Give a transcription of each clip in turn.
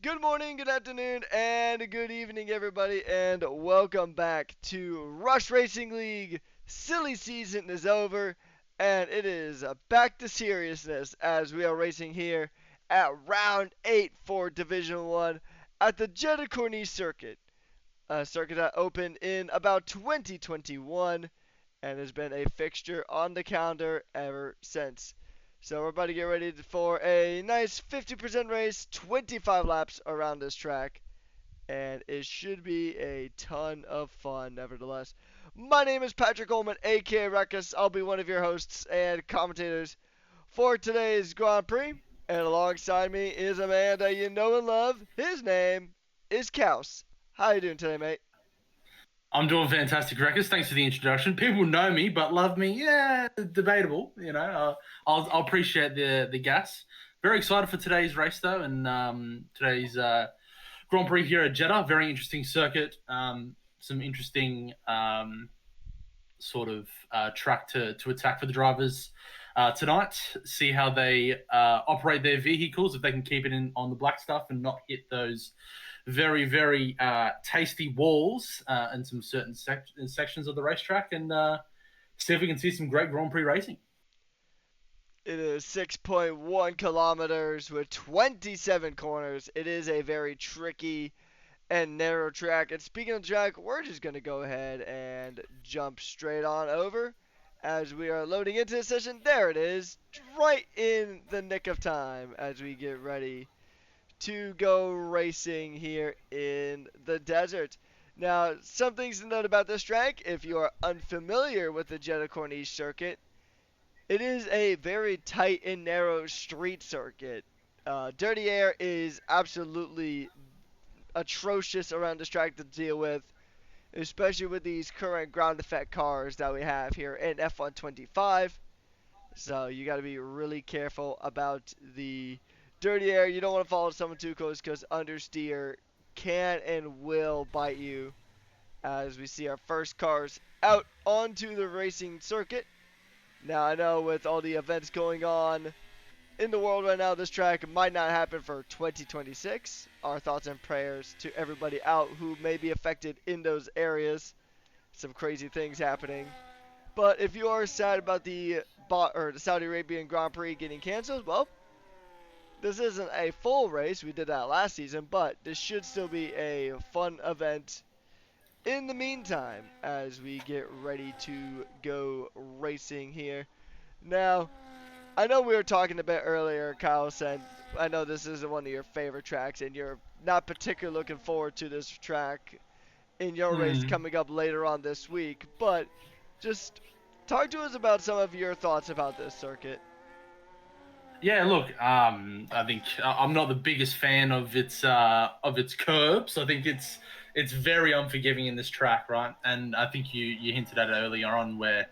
Good morning, good afternoon, and good evening, everybody, and welcome back to Rush Racing League. Silly season is over, and it is back to seriousness as we are racing here at round 8 for Division 1 at the Jeddah circuit. A circuit that opened in about 2021 and has been a fixture on the calendar ever since. So we're about to get ready for a nice 50% race, 25 laps around this track, and it should be a ton of fun nevertheless. My name is Patrick Ullman, aka Ruckus. I'll be one of your hosts and commentators for today's Grand Prix, and alongside me is a man that you know and love. His name is Kaus. How you doing today, mate? I'm doing fantastic, Records. Thanks for the introduction. People know me, but love me, yeah, debatable. I'll appreciate the gas. Very excited for today's race though, and today's Grand Prix here at Jeddah. Very interesting circuit. Some interesting sort of track to attack for the drivers tonight. See how they operate their vehicles, if they can keep it in on the black stuff and not hit those very, very tasty walls in some certain sections of the racetrack, and see if we can see some great Grand Prix racing. It is 6.1 kilometers with 27 corners. It is a very tricky and narrow track. And speaking of track, we're just going to go ahead and jump straight on over as we are loading into the session. There it is, right in the nick of time as we get ready to go racing here in the desert. Now, some things to note about this track, if you are unfamiliar with the Jeddah Corniche circuit, it is a very tight and narrow street circuit. Dirty air is absolutely atrocious around this track to deal with, especially with these current ground effect cars that we have here in F125. So you got to be really careful about the dirty air. You don't want to follow someone too close because understeer can and will bite you. As we see our first cars out onto the racing circuit. Now I know with all the events going on in the world right now, this track might not happen for 2026. Our thoughts and prayers to everybody out who may be affected in those areas. Some crazy things happening. But if you are sad about the Saudi Arabian Grand Prix getting canceled, well, this isn't a full race. We did that last season, but this should still be a fun event in the meantime as we get ready to go racing here. Now, I know we were talking a bit earlier, Kyle said, I know this isn't one of your favorite tracks and you're not particularly looking forward to this track in your race Mm. coming up later on this week, but just talk to us about some of your thoughts about this circuit. Yeah, look, I think I'm not the biggest fan of its curbs. I think it's very unforgiving in this track, right? And I think you hinted at it earlier on where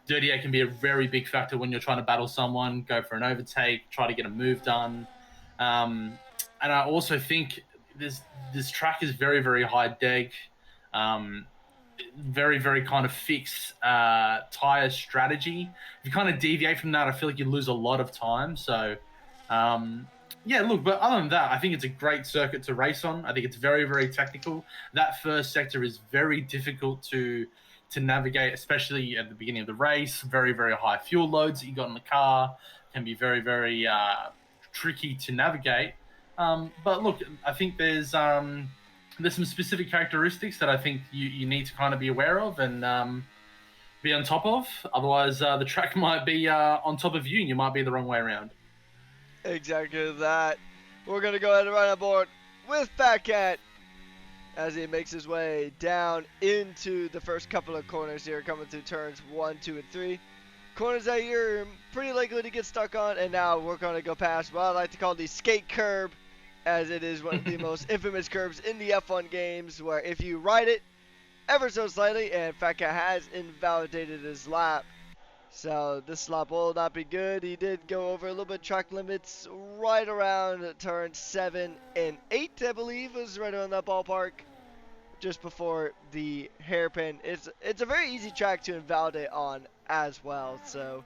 dirty air can be a very big factor when you're trying to battle someone, go for an overtake, try to get a move done. Um, and I also think this track is very, very high deg. Um, Very, very kind of fixed tire strategy. If you kind of deviate from that, I feel like you lose a lot of time. So, um, yeah, look, but other than that, I think it's a great circuit to race on. I think it's very, very technical. That first sector is very difficult to navigate, especially at the beginning of the race. Very, very high fuel loads that you got in the car can be very, very tricky to navigate. But look, I think there's some specific characteristics that I think you need to kind of be aware of and be on top of. Otherwise, the track might be on top of you and you might be the wrong way around. Exactly that. We're going to go ahead and run on board with Fat Cat as he makes his way down into the first couple of corners here, coming through turns 1, 2, and 3. Corners that you're pretty likely to get stuck on, and now we're going to go past what I like to call the skate curb, as it is one of the most infamous curbs in the F1 games, where if you ride it ever so slightly, and Fat Cat has invalidated his lap, so this lap will not be good. He did go over a little bit track limits right around turn 7 and 8, I believe, was right around that ballpark, just before the hairpin. It's a very easy track to invalidate on as well, so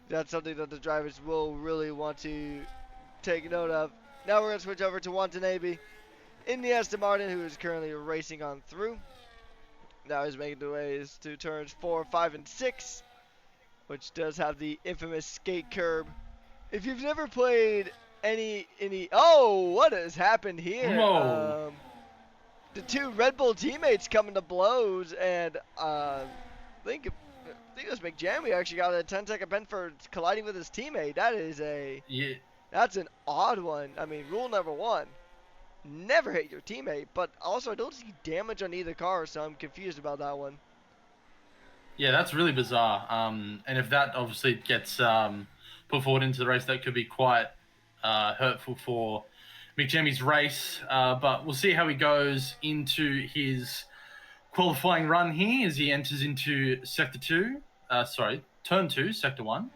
that's something that the drivers will really want to take note of. Now we're going to switch over to Watanabe in the Aston Martin, who is currently racing on through. Now he's making the ways to turns 4, 5, and 6, which does have the infamous skate curb. If you've never played any, oh, what has happened here? Whoa. The two Red Bull teammates coming to blows, and think it was McJamie actually got a 10-second pen for colliding with his teammate. Yeah. That's an odd one. I mean, rule number 1. Never hit your teammate, but also I don't see damage on either car, so I'm confused about that one. Yeah, that's really bizarre. And if that obviously gets put forward into the race, that could be quite hurtful for McJammie's race. But we'll see how he goes into his qualifying run here as he enters into turn 2, sector 1.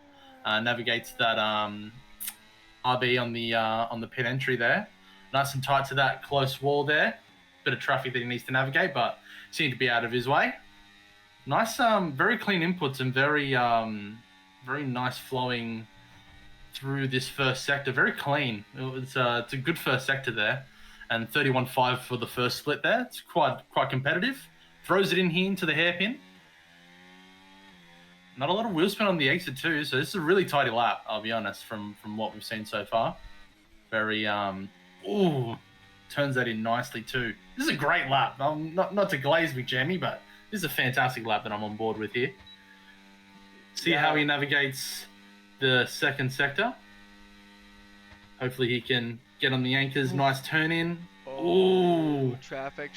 Navigates that RB on the pit entry there. Nice and tight to that close wall there. Bit of traffic that he needs to navigate, but seemed to be out of his way. Nice, very clean inputs and very nice flowing through this first sector. Very clean. It's a good first sector there, and 31.5 for the first split there. It's quite competitive. Throws it in here into the hairpin. Not a lot of wheel spin on the exit too, so this is a really tidy lap. I'll be honest, from what we've seen so far. Very turns that in nicely too. This is a great lap. Not to glaze McJamie, but this is a fantastic lap that I'm on board with here. See how he navigates the second sector. Hopefully he can get on the anchors. Nice turn in. Oh, traffic.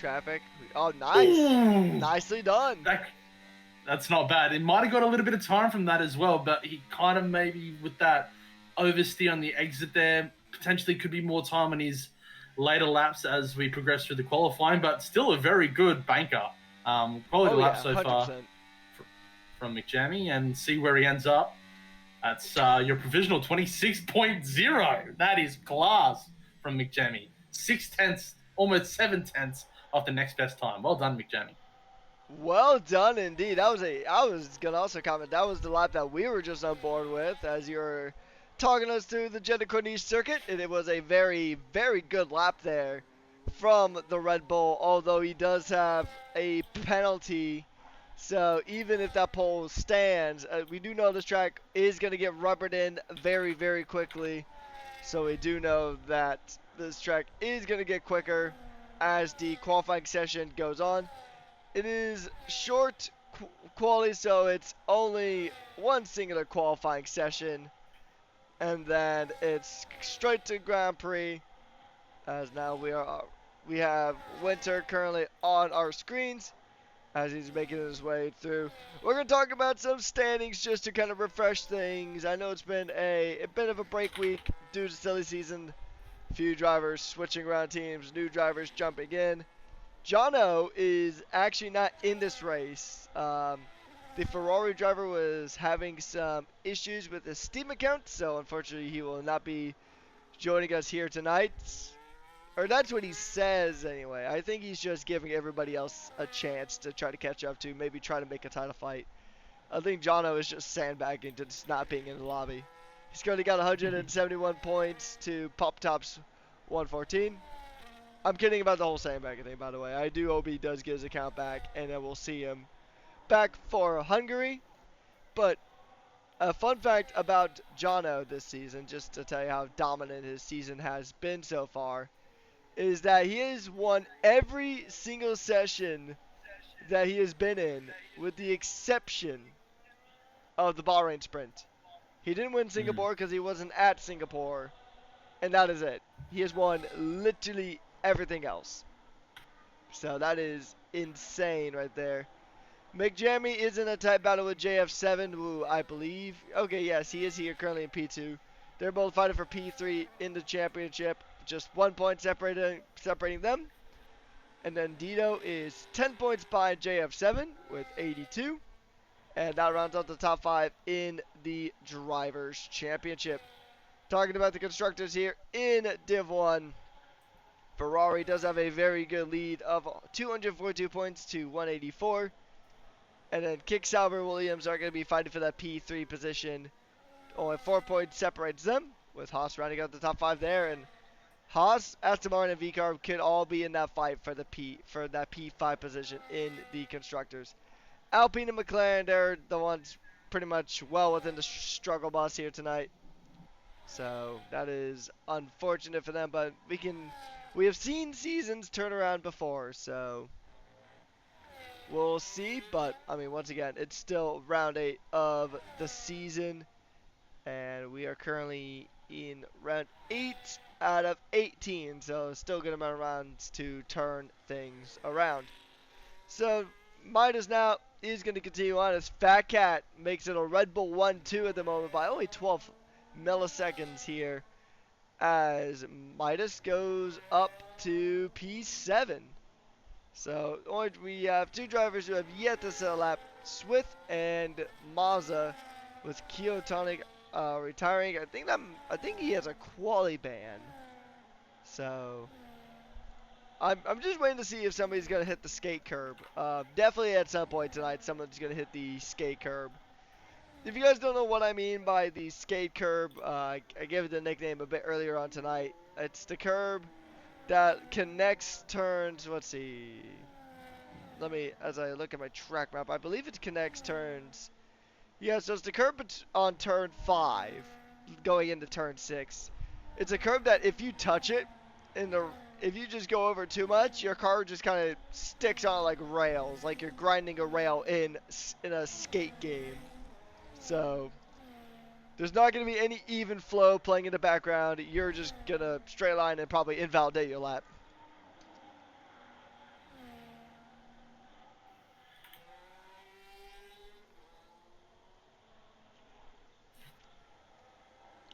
Oh, nice. Ooh. Nicely done. That's not bad. It might have got a little bit of time from that as well, but he kind of maybe with that oversteer on the exit there, potentially could be more time on his later laps as we progress through the qualifying, but still a very good banker. Quality lap so 100%. Far from McJamie, and see where he ends up. That's your provisional 26.0. That is class from McJamie. 6/10, almost 7/10 off the next best time. Well done, McJamie. Well done indeed. I was gonna also comment, that was the lap that we were just on board with as you were talking us through the Jeddah Corniche circuit, and it was a very, very good lap there from the Red Bull, although he does have a penalty. So even if that pole stands, we do know this track is going to get rubbered in very, very quickly. So we do know that this track is going to get quicker as the qualifying session goes on. It is short quality, so it's only one singular qualifying session. And then it's straight to Grand Prix, as now we have Winter currently on our screens as he's making his way through. We're going to talk about some standings just to kind of refresh things. I know it's been a bit of a break week due to silly season. Few drivers switching around teams, new drivers jumping in. Jonno is actually not in this race. The Ferrari driver was having some issues with his Steam account, so unfortunately he will not be joining us here tonight. Or that's what he says anyway. I think he's just giving everybody else a chance to try to catch up to, maybe try to make a title fight. I think Jonno is just sandbagging to just not being in the lobby. He's currently got 171 points to Pop Top's 114. I'm kidding about the whole sandbagging thing, by the way. I do hope he does get his account back, and then we'll see him back for Hungary. But a fun fact about Jonno this season, just to tell you how dominant his season has been so far, is that he has won every single session that he has been in, with the exception of the Bahrain Sprint. He didn't win Singapore because he wasn't at Singapore, and that is it. He has won literally everything else. So that is insane right there. McJamie is in a tight battle with JF7, who I believe, okay, yes, he is here currently in P2. They're both fighting for P3 in the championship. Just 1 point separating them. And then Dito is 10 points behind JF7 with 82. And that rounds out the top 5 in the Drivers' Championship. Talking about the constructors here in Div1. Ferrari does have a very good lead of 242 points to 184. And then Kick Sauber Williams are going to be fighting for that P3 position. Only 4 points separates them, with Haas rounding out the top 5 there. And Haas, Aston Martin, and VCarb could all be in that fight for that P5 position in the constructors. Alpine and McLaren, they're the ones pretty much well within the struggle bus here tonight. So that is unfortunate for them, but we have seen seasons turn around before, so we'll see. But I mean, once again, it's still round 8 of the season, and we are currently in round 8 out of 18, so still a good amount of rounds to turn things around. So Midas now is going to continue on as Fat Cat makes it a Red Bull 1-2 at the moment by only 12 milliseconds here as Midas goes up to P7. So we have two drivers who have yet to set a lap, Swift and Mazda, with Keotonic retiring. I think he has a quali ban. So I'm just waiting to see if somebody's gonna hit the skate curb. Definitely at some point tonight, someone's gonna hit the skate curb. If you guys don't know what I mean by the skate curb, I gave it the nickname a bit earlier on tonight. It's the curb that connects turns. Let's see. As I look at my track map, I believe it connects turns. Yeah, so it's the curb on turn 5, going into turn 6. It's a curb that if you touch it, if you just go over too much, your car just kind of sticks on like rails, like you're grinding a rail in a skate game. So there's not going to be any even flow playing in the background. You're just going to straight line and probably invalidate your lap.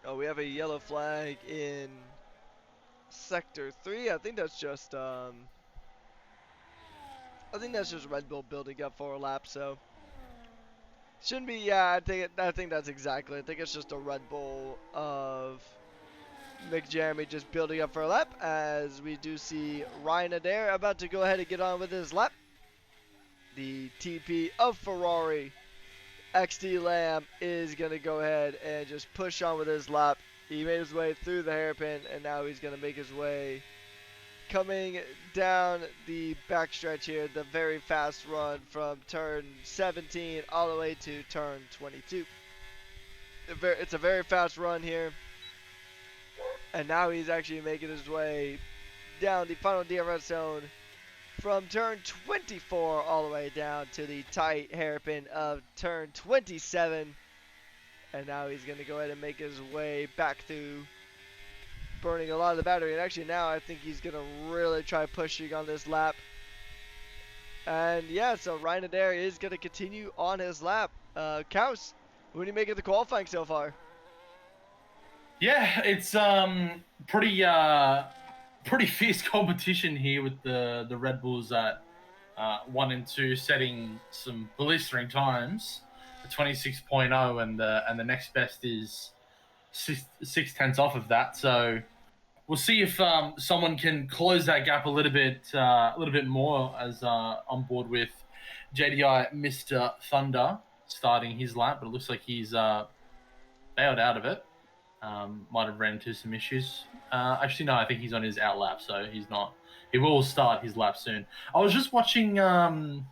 Oh, we have a yellow flag in sector 3. I think that's just Red Bull building up for a lap, so shouldn't be. Yeah, I think that's exactly. I think it's just a Red Bull of McJeremy just building up for a lap, as we do see Ryan Adair about to go ahead and get on with his lap. The TP of Ferrari, XD Lamb, is going to go ahead and just push on with his lap. He made his way through the hairpin, and now he's going to make his way coming down the backstretch here, the very fast run from turn 17 all the way to turn 22. It's a very fast run here. And now he's actually making his way down the final DRS zone from turn 24 all the way down to the tight hairpin of turn 27. And now he's going to go ahead and make his way back through, burning a lot of the battery. And actually now I think he's going to really try pushing on this lap. And yeah, so Ryan Adair is going to continue on his lap. Kaus, what do you make of the qualifying so far? Yeah, it's pretty fierce competition here with the Red Bulls at 1 and 2 setting some blistering times, the 26.0, and the next best is six tenths off of that. So we'll see if someone can close that gap a little bit more, as on board with JDI Mr. Thunder starting his lap, but it looks like he's bailed out of it. Might have ran into some issues. Actually, no, I think he's on his out lap, so he's not. He will start his lap soon. I was just watching. I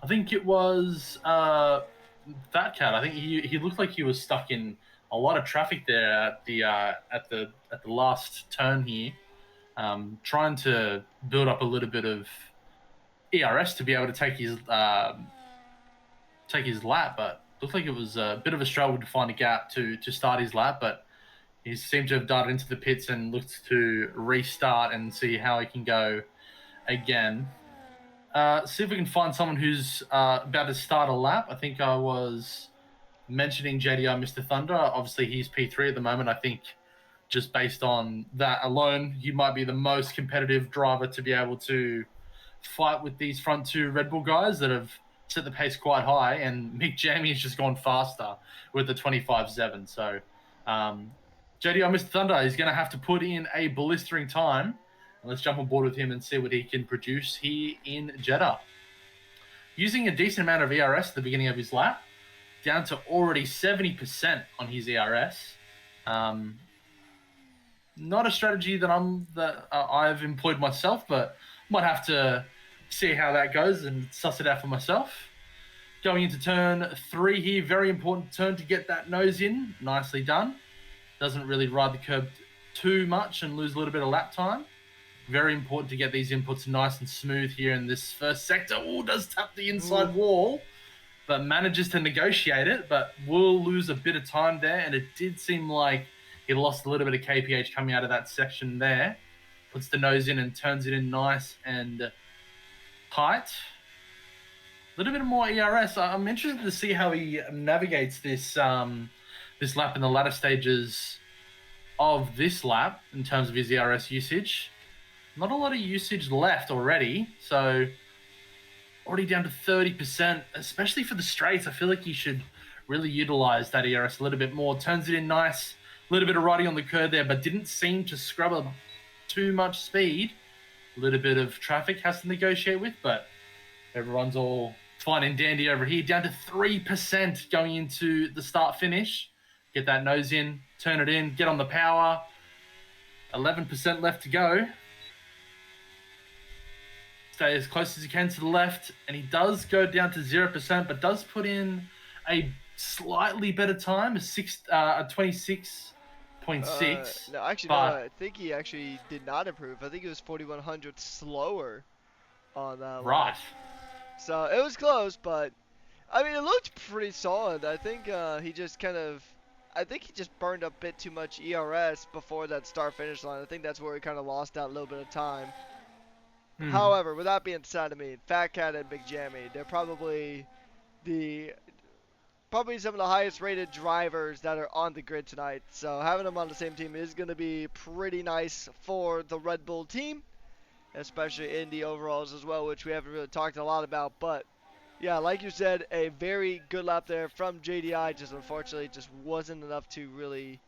think it was Fat Cat. I think he looked like he was stuck in a lot of traffic there at the last turn here, trying to build up a little bit of ERS to be able to take his lap, but looked like it was a bit of a struggle to find a gap to start his lap, but he seemed to have darted into the pits and looked to restart and see how he can go again. See if we can find someone who's about to start a lap. I think I was mentioning JDI Mr. Thunder. Obviously, he's P3 at the moment. I think just based on that alone, he might be the most competitive driver to be able to fight with these front two Red Bull guys that have set the pace quite high. And Mick Jamie has just gone faster with the 25.7. So JDI Mr. Thunder is going to have to put in a blistering time. And let's jump on board with him and see what he can produce here in Jeddah. Using a decent amount of ERS at the beginning of his lap, down to already 70% on his ERS. Not a strategy that I've employed myself, but might have to see how that goes and suss it out for myself. Going into turn 3 here, very important turn to get that nose in. Nicely done. Doesn't really ride the curb too much and lose a little bit of lap time. Very important to get these inputs nice and smooth here in this first sector. Oh, does tap the inside wall, but manages to negotiate it, but will lose a bit of time there. And it did seem like he lost a little bit of kph coming out of that section there. Puts the nose in and turns it in nice and tight. A little bit more ERS. I'm interested to see how he navigates this this lap in the latter stages of this lap in terms of his ERS usage. Not a lot of usage left already, so already down to 30%, especially for the straights. I feel like you should really utilize that ERS a little bit more. Turns it in nice, a little bit of riding on the curb there, but didn't seem to scrub up too much speed. A little bit of traffic has to negotiate with, but everyone's all fine and dandy over here. Down to 3% going into the start-finish. Get that nose in, turn it in, get on the power. 11% left to go. Stay as close as he can to the left, and he does go down to 0%, but does put in a slightly better time, a 26.6. No, actually, no. I think he actually did not improve. I think it was 4,100 slower on that Right. lap. So it was close, but I mean, it looked pretty solid. I think he just burned up a bit too much ERS before that start-finish line. I think that's where he kind of lost that little bit of time. However, with that being said, I mean, Fat Cat and Big Jammy, they're probably some of the highest rated drivers that are on the grid tonight. So having them on the same team is going to be pretty nice for the Red Bull team, especially in the overalls as well, which we haven't really talked a lot about. But yeah, like you said, a very good lap there from JDI. Just unfortunately, just wasn't enough to really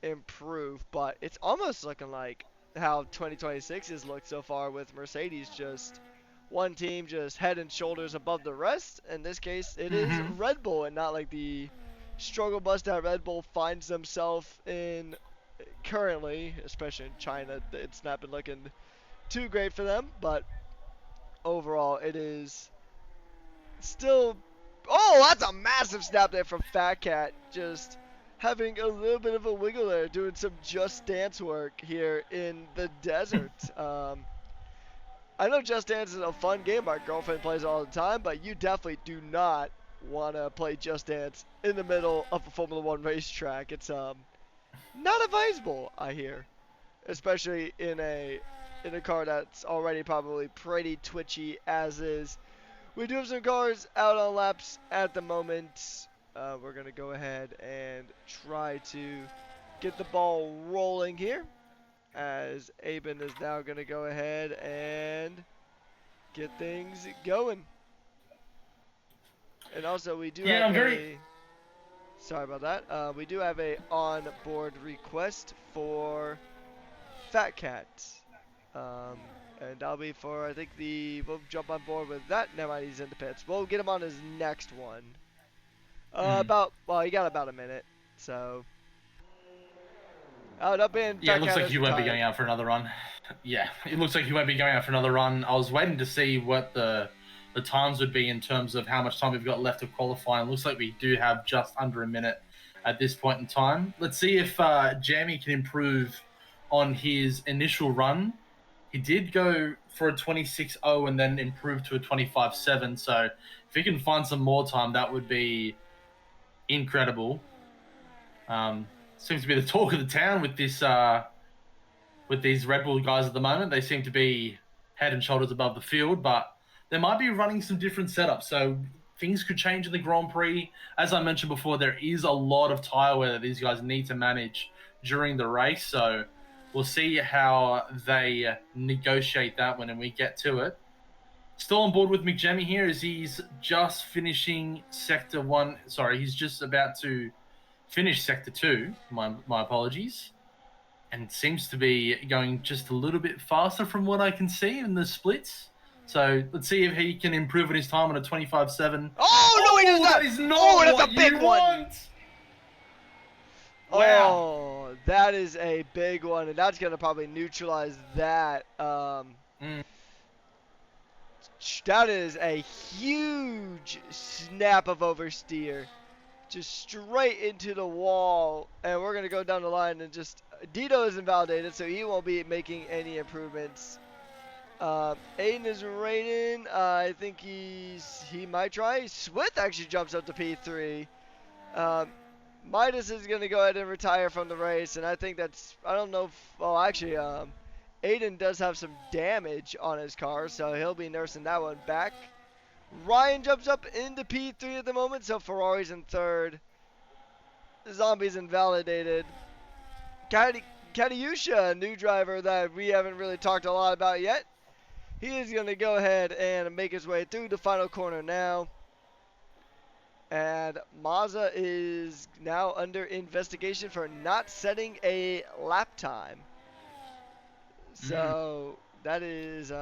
improve. But it's almost looking like how 2026 has looked so far, with Mercedes just one team just head and shoulders above the rest. In this case, it is Red Bull, and not like the struggle bus that Red Bull finds themselves in currently, especially in China. It's not been looking too great for them, but overall, it is still. Oh, that's a massive snap there from Fat Cat. Just having a little bit of a wiggle there, doing some Just Dance work here in the desert. I know Just Dance is a fun game. My girlfriend plays it all the time, but you definitely do not want to play Just Dance in the middle of a Formula One racetrack. It's not advisable, I hear, especially in a car that's already probably pretty twitchy as is. We do have some cars out on laps at the moment. We're going to go ahead and try to get the ball rolling here, as Aben is now going to go ahead and get things going. And also, we do have sorry about that. We do have a on-board request for Fat Cat. And that'll be for, I think, we'll jump on board with that. Never mind, he's in the pits. We'll get him on his next one. He got about a minute, so. Oh, not being. Yeah, it looks like he won't be going out for another run. Yeah, it looks like he won't be going out for another run. I was waiting to see what the times would be in terms of how much time we've got left to qualify. It looks like we do have just under a minute at this point in time. Let's see if Jamie can improve on his initial run. He did go for a 26.0 and then improve to a 25.7. So if he can find some more time, that would be incredible. Seems to be the talk of the town with this with these Red Bull guys at the moment. They seem to be head and shoulders above the field, but they might be running some different setups. So things could change in the Grand Prix. As I mentioned before, there is a lot of tyre wear that these guys need to manage during the race. So we'll see how they negotiate that when we get to it. Still on board with McJemmy here as he's just finishing Sector 1. Sorry, he's just about to finish Sector 2. My apologies. And seems to be going just a little bit faster from what I can see in the splits. So let's see if he can improve on his time on a 25.7. Oh, no, he does not. That is not that's what a big you one. want. Wow. Oh, that is a big one, and that's gonna probably neutralize that. Mm. That is a huge snap of oversteer, just straight into the wall, and we're gonna go down the line and just Dito is invalidated, so he won't be making any improvements. Aiden is raining. I think he might try. Swith actually jumps up to P3. Midas is gonna go ahead and retire from the race, and I think I don't know if, oh actually Aiden does have some damage on his car, so he'll be nursing that one back. Ryan jumps up into P3 at the moment, so Ferrari's in third. Zombie's invalidated. Katiusha, a new driver that we haven't really talked a lot about yet. He is going to go ahead and make his way through the final corner now. And Mazza is now under investigation for not setting a lap time. So that is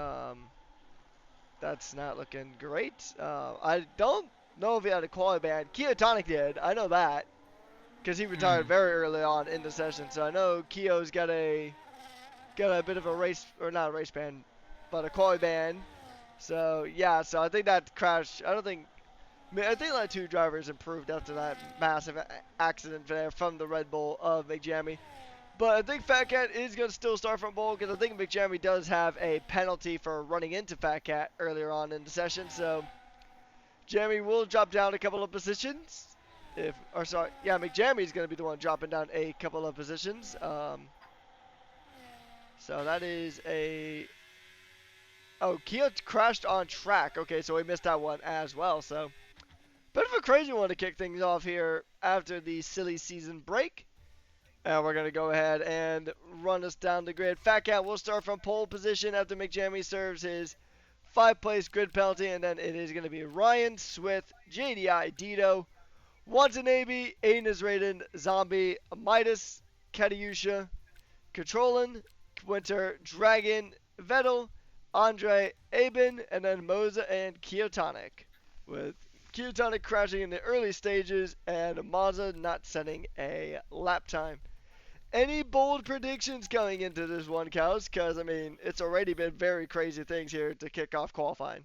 that's not looking great. I don't know if he had a quality ban. Keotonic did. I know that because he retired very early on in the session. So I know Keo's got a bit of a race, or not a race ban, but a quality ban. So yeah, so I think that crash. I think like two drivers improved after that massive accident there from the Red Bull of McJammy. But I think Fat Cat is going to still start from pole because I think McJammy does have a penalty for running into Fat Cat earlier on in the session. So Jammy will drop down a couple of positions. McJammy is going to be the one dropping down a couple of positions. So that is a... Oh, Kia crashed on track. Okay, so we missed that one as well. So bit of a crazy one to kick things off here after the silly season break. And we're going to go ahead and run us down the grid. Fat Cat will start from pole position after McJammy serves his 5-place grid penalty. And then it is going to be Ryan, Swith, JDI, Dito, Watanabe, Aiden is rated, Zombie, Midas, Katiusha, Controlin, Winter, Dragon, Vettel, Andre, Aben, and then Moza and Keotonic. With Keotonic crashing in the early stages and Mazza not setting a lap time. Any bold predictions going into this one, Cows? Because, I mean, it's already been very crazy things here to kick off qualifying.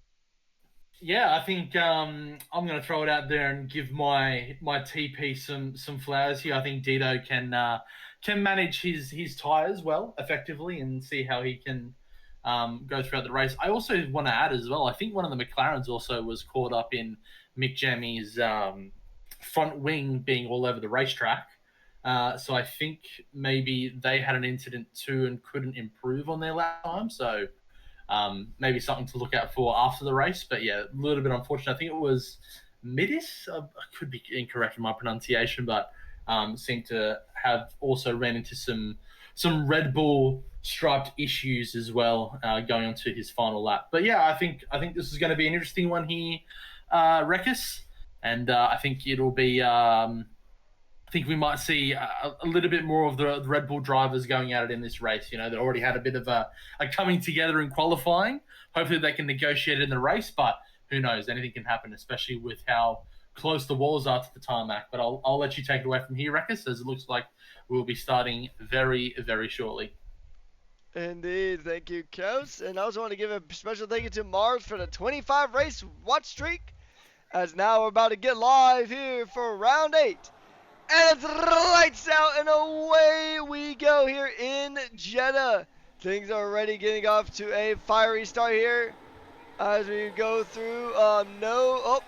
Yeah, I think I'm going to throw it out there and give my TP some flowers here. I think Dito can manage his tires well, effectively, and see how he can go throughout the race. I also want to add as well, I think one of the McLarens also was caught up in Mick Jammy's front wing being all over the racetrack. So I think maybe they had an incident too and couldn't improve on their lap time. So maybe something to look out for after the race. But yeah, a little bit unfortunate. I think it was Midis. I could be incorrect in my pronunciation, but seemed to have also ran into some Red Bull striped issues as well going on to his final lap. But yeah, I think this is going to be an interesting one here, Rekus, and I think it'll be. I think we might see a little bit more of the Red Bull drivers going at it in this race. You know, they already had a bit of a coming together in qualifying. Hopefully they can negotiate in the race, but who knows? Anything can happen, especially with how close the walls are to the tarmac. But I'll let you take it away from here, Rekus, as it looks like we'll be starting very, very shortly. Indeed. Thank you, Kos. And I also want to give a special thank you to Mars for the 25 race watch streak, as now we're about to get live here for round 8. And it's lights out and away we go here in Jeddah. Things are already getting off to a fiery start here as we go through.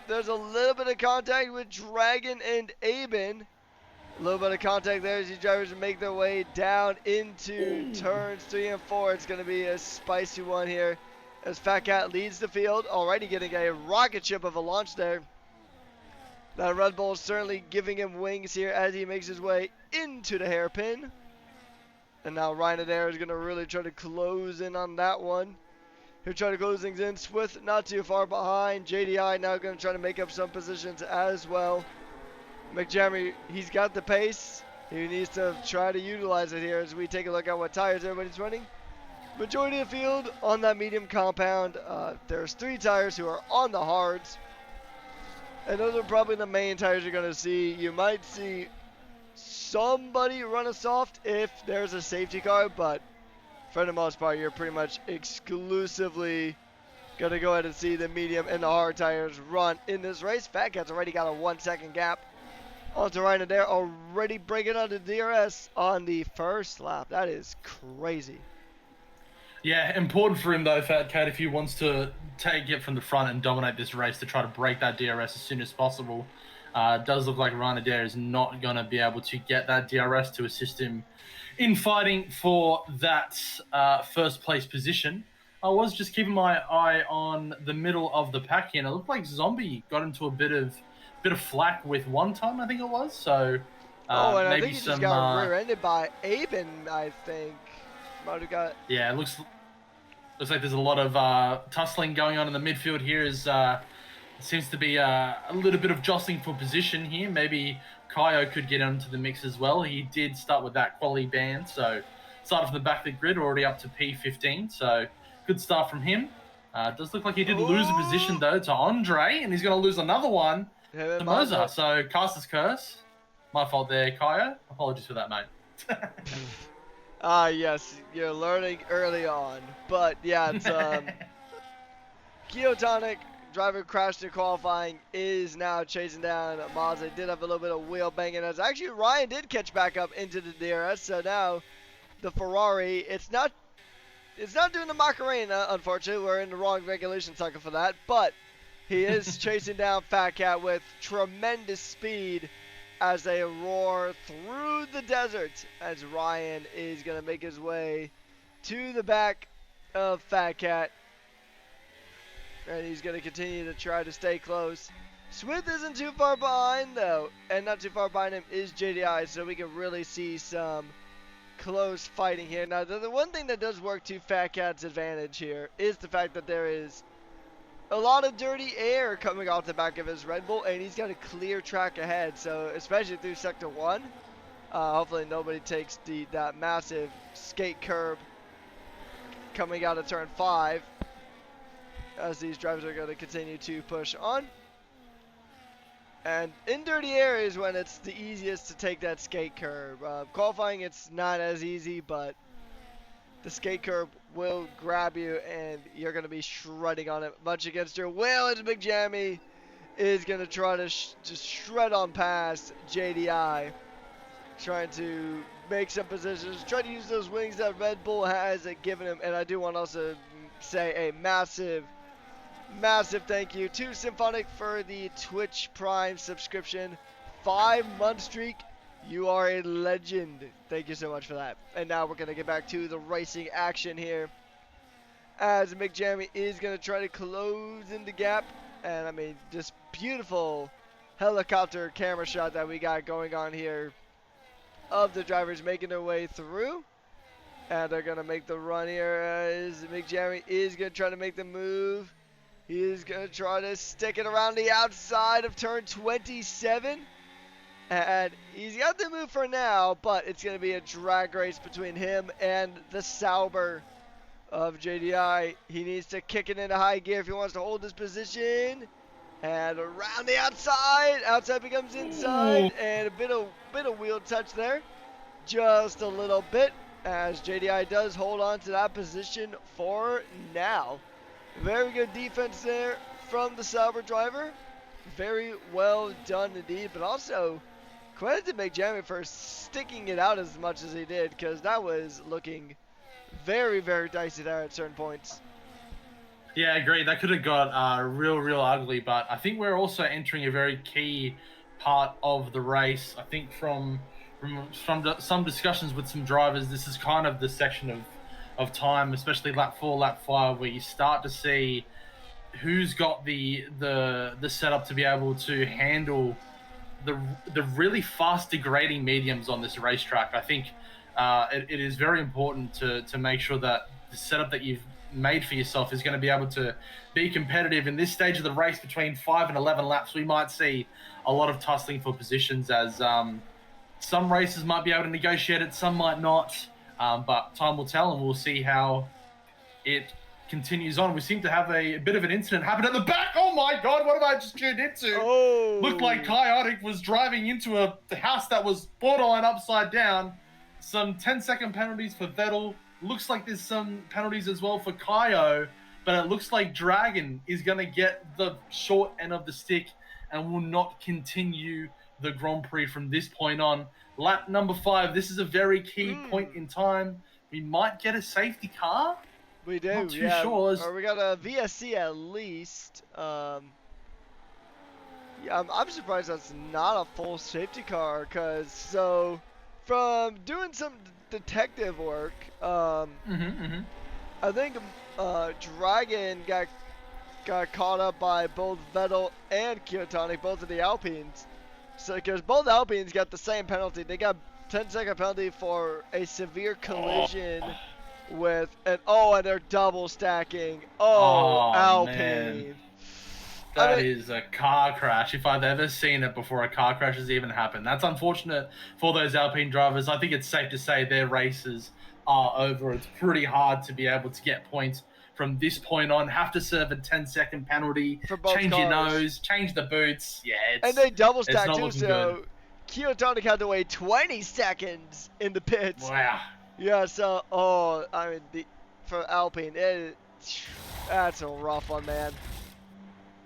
There's a little bit of contact with Dragon and Aben. A little bit of contact there as these drivers make their way down into turns 3 and 4. It's going to be a spicy one here as Fat Cat leads the field, already getting a rocket ship of a launch there. That Red Bull is certainly giving him wings here as he makes his way into the hairpin. And now Ryan Adair is going to really try to close in on that one. He'll try to close things in. Swith not too far behind. JDI now going to try to make up some positions as well. McJammy, he's got the pace. He needs to try to utilize it here as we take a look at what tires everybody's running. Majority of the field on that medium compound. There's 3 tires who are on the hards. And those are probably the main tires you're going to see. You might see somebody run a soft if there's a safety car, but for the most part, you're pretty much exclusively going to go ahead and see the medium and the hard tires run in this race. Fat Cat's already got a 1-second gap onto Ryan Adair, already breaking onto DRS on the first lap. That is crazy. Yeah, important for him though, Fat Cat, if he wants to take it from the front and dominate this race, to try to break that DRS as soon as possible. It does look like Ryan Adair is not going to be able to get that DRS to assist him in fighting for that first place position. I was just keeping my eye on the middle of the pack here, and it looked like Zombie got into a bit of flack with one time, I think it was. So and I maybe think he just got rear-ended by Aben, I think. Might have got... Yeah, it looks like there's a lot of tussling going on in the midfield here. Seems to be a little bit of jostling for position here. Maybe Kaio could get into the mix as well. He did start with that quality band, so started from the back of the grid, already up to P15. So good start from him. Does look like he did lose a position though to Andre, and he's going to lose another one to Moza. So Caster's curse. My fault there, Kaio. Apologies for that, mate. Yes, you're learning early on. But yeah, it's Keotonic, driver crashed in qualifying, is now chasing down Mazda. Did have a little bit of wheel banging as actually Ryan did catch back up into the DRS. So now the Ferrari, it's not doing the Macarena, unfortunately. We're in the wrong regulation cycle for that. But he is chasing down Fat Cat with tremendous speed as they roar through the desert, as Ryan is going to make his way to the back of Fat Cat. And he's going to continue to try to stay close. Smith isn't too far behind, though. And not too far behind him is JDI, so we can really see some close fighting here. Now, the one thing that does work to Fat Cat's advantage here is the fact that there is a lot of dirty air coming off the back of his Red Bull, and he's got a clear track ahead. So, especially through Sector 1, hopefully nobody takes that massive skate curb coming out of Turn 5, as these drivers are going to continue to push on. And in dirty areas when it's the easiest to take that skate curb. Qualifying, it's not as easy, but the skate curb will grab you and you're going to be shredding on it much against your will. And Big Jammy is going to try to just shred on past JDI, trying to make some positions, try to use those wings that Red Bull has given him. And I do want to also say a massive thank you to Symphonic for the Twitch Prime subscription. 5-month streak. You are a legend. Thank you so much for that. And now we're going to get back to the racing action here, as Mick Jammy is going to try to close in the gap. And I mean, just beautiful helicopter camera shot that we got going on here of the drivers making their way through. And they're going to make the run here, as Mick Jammy is going to try to make the move. He is going to try to stick it around the outside of turn 27. And he's got the move for now, but it's going to be a drag race between him and the Sauber of JDI. He needs to kick it into high gear if he wants to hold his position. And around the outside. Outside becomes inside. And a bit of wheel touch there. Just a little bit, as JDI does hold on to that position for now. Very good defense there from the Sauber driver. Very well done indeed. But also, credit to McJammy for sticking it out as much as he did, because that was looking very, very dicey there at certain points. Yeah, agreed. That could have got real ugly. But I think we're also entering a very key part of the race. I think from some discussions with some drivers, this is kind of the section of time, especially lap 4, lap 5, where you start to see who's got the setup to be able to handle the really fast degrading mediums on this racetrack. I think it is very important to make sure that the setup that you've made for yourself is going to be able to be competitive. In this stage of the race, between 5 and 11 laps, we might see a lot of tussling for positions, as some races might be able to negotiate it, some might not. But time will tell, and we'll see how it continues on. We seem to have a bit of an incident happen at the back. Oh my God, what have I just tuned into? Oh. Looked like Chaotic was driving into a house that was borderline upside down. Some 10-second penalties for Vettel. Looks like there's some penalties as well for Kaio, but it looks like Dragon is going to get the short end of the stick and will not continue the Grand Prix from this point on. Lap number 5, this is a very key point in time. We might get a safety car. We do, Not too yeah. sure. Or we got a VSC at least. Yeah, I'm surprised that's not a full safety car, because so from doing some detective work, I think Dragon got caught up by both Vettel and Kiyotani, both of the Alpines. So because both Alpines got the same penalty, they got 10-second penalty for a severe collision with and they're double stacking. Alpine. Man. That is a car crash. If I've ever seen it before a car crash has even happened. That's unfortunate for those Alpine drivers. I think it's safe to say their races are over. It's pretty hard to be able to get points from this point on. Have to serve a 10-second penalty. For both change cars. your nose. Change the boots. Yeah, and they double stack not too, looking so Kiyotani had to wait 20 seconds in the pits. Wow. Yeah, so, I mean, for Alpine, that's a rough one, man.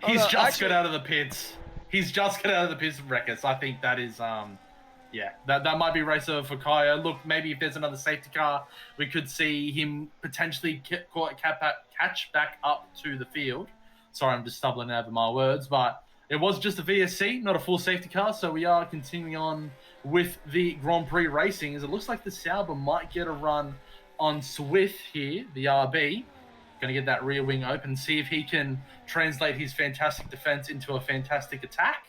He's just got out of the pits. He's just got out of the pits from Wreckers. I think that is, yeah, that might be race over for Kaya. Look, maybe if there's another safety car, we could see him potentially catch back up to the field. Sorry, I'm just stumbling over my words, but it was just a VSC, not a full safety car, so we are continuing on with the Grand Prix racing, as it looks like the Sauber might get a run on Swift here, the RB. Going to get that rear wing open, see if he can translate his fantastic defense into a fantastic attack.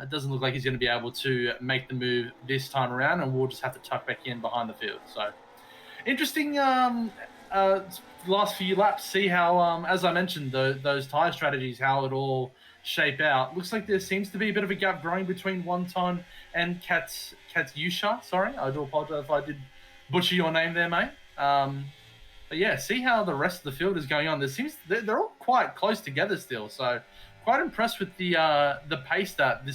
It doesn't look like he's going to be able to make the move this time around, and we'll just have to tuck back in behind the field. So, interesting last few laps, see how, as I mentioned, those tyre strategies, how it all shape out. Looks like there seems to be a bit of a gap growing between Wonton and Katyusha. Sorry, I do apologize if I did butcher your name there, mate. But yeah, see how the rest of the field is going on. They're all quite close together still. So quite impressed with the pace that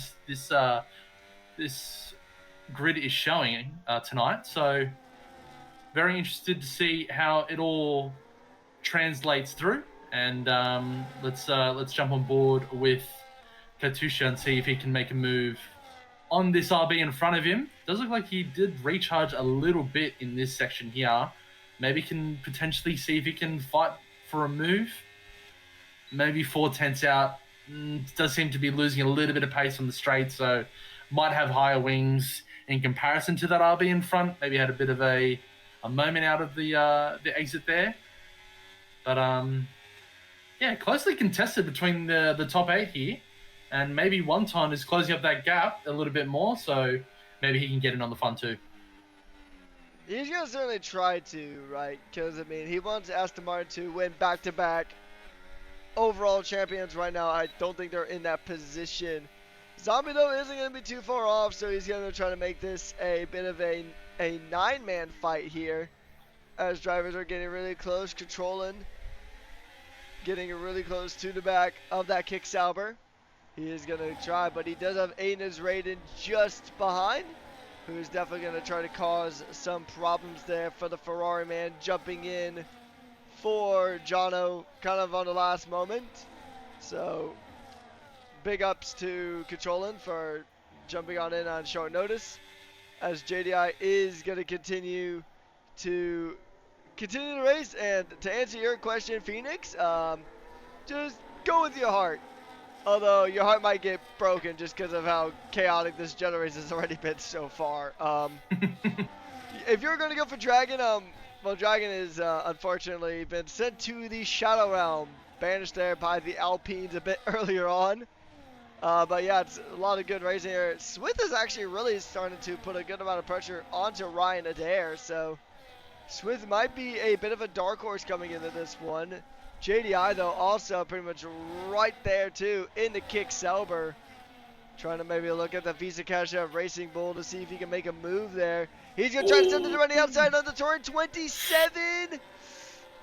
this grid is showing tonight. So very interested to see how it all translates through. And let's jump on board with Katyusha and see if he can make a move on this RB in front of him. Does look like he did recharge a little bit in this section here. Maybe can potentially see if he can fight for a move. Maybe 4/10 out. Does seem to be losing a little bit of pace on the straight, so might have higher wings in comparison to that RB in front. Maybe had a bit of a moment out of the exit there. But yeah, closely contested between the top 8 here. And maybe Wonton is closing up that gap a little bit more, so maybe he can get in on the fun too. He's going to certainly try to, right? Because, I mean, he wants Aston Martin to win back-to-back overall champions right now. I don't think they're in that position. Zombie, though, isn't going to be too far off, so he's going to try to make this a bit of a 9-man fight here, as drivers are getting really close, controlling, getting really close to the back of that Kick Sauber. He is going to try, but he does have Aina's Raiden just behind, who's definitely going to try to cause some problems there for the Ferrari man, jumping in for Jonno kind of on the last moment. So big ups to Controlling for jumping on in on short notice, as JDI is going to continue the race. And to answer your question, Phoenix, just go with your heart. Although your heart might get broken just because of how chaotic this generation has already been so far. If you're going to go for Dragon, well, Dragon is unfortunately been sent to the Shadow Realm, banished there by the Alpines a bit earlier on. But yeah, it's a lot of good racing here. Swift is actually really starting to put a good amount of pressure onto Ryan Adair, so Swift might be a bit of a dark horse coming into this one. JDI, though, also pretty much right there, too, in the Kick Sauber. Trying to maybe look at the Visa Cash App Racing Bull to see if he can make a move there. He's going to try to send it around the outside on the turn 27.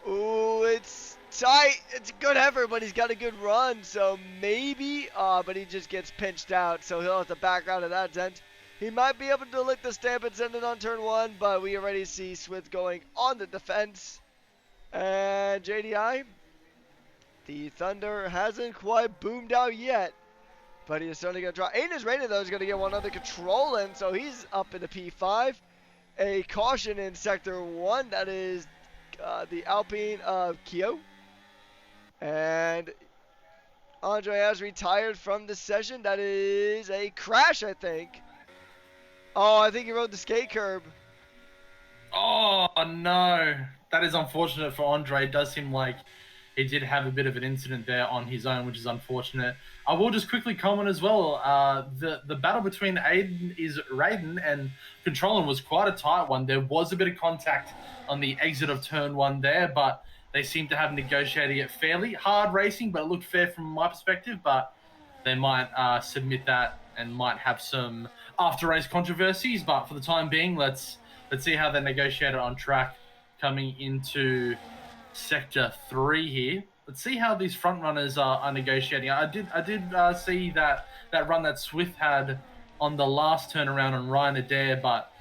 Ooh, it's tight. It's a good effort, but he's got a good run, so maybe. But he just gets pinched out, so he'll have to back out of that dent. He might be able to lick the stamp and send it on turn 1, but we already see Swith going on the defense. And JDI, the Thunder hasn't quite boomed out yet, but he is certainly going to try. Aiden is rated, though, is going to get one under control, and so he's up in the P5. A caution in Sector 1, that is the Alpine of Kyo. And Andre has retired from the session. That is a crash, I think. Oh, I think he rode the skate curb. Oh, no. That is unfortunate for Andre. It does seem like he did have a bit of an incident there on his own, which is unfortunate. I will just quickly comment as well. The battle between Raiden and Controlling was quite a tight one. There was a bit of contact on the exit of turn 1 there, but they seem to have negotiated it fairly. Hard racing, but it looked fair from my perspective, but they might submit that and might have some after-race controversies. But for the time being, let's see how they negotiate it on track coming into Sector 3 here. Let's see how these front runners are negotiating. I did see that run that Swith had on the last turnaround on Ryan Adair, but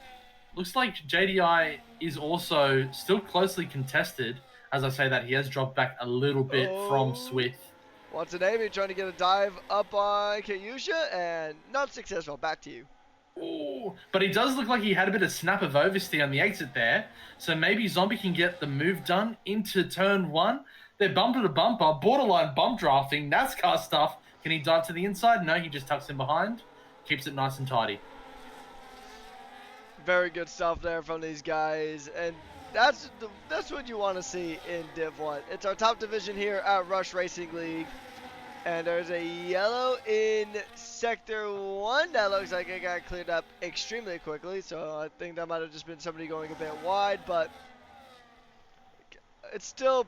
looks like JDI is also still closely contested. As I say that, he has dropped back a little bit from Swith. Once an Amy trying to get a dive up on Kayusha, and not successful. Back to you. Ooh, but he does look like he had a bit of snap of oversteer on the exit there. So maybe Zombie can get the move done into turn 1. They're bumper to bumper, borderline bump drafting, NASCAR stuff. Can he dive to the inside? No, he just tucks in behind. Keeps it nice and tidy. Very good stuff there from these guys. And that's what you want to see in Div 1. It's our top division here at Rush Racing League. And there's a yellow in Sector 1. That looks like it got cleared up extremely quickly. So I think that might have just been somebody going a bit wide. But it's still,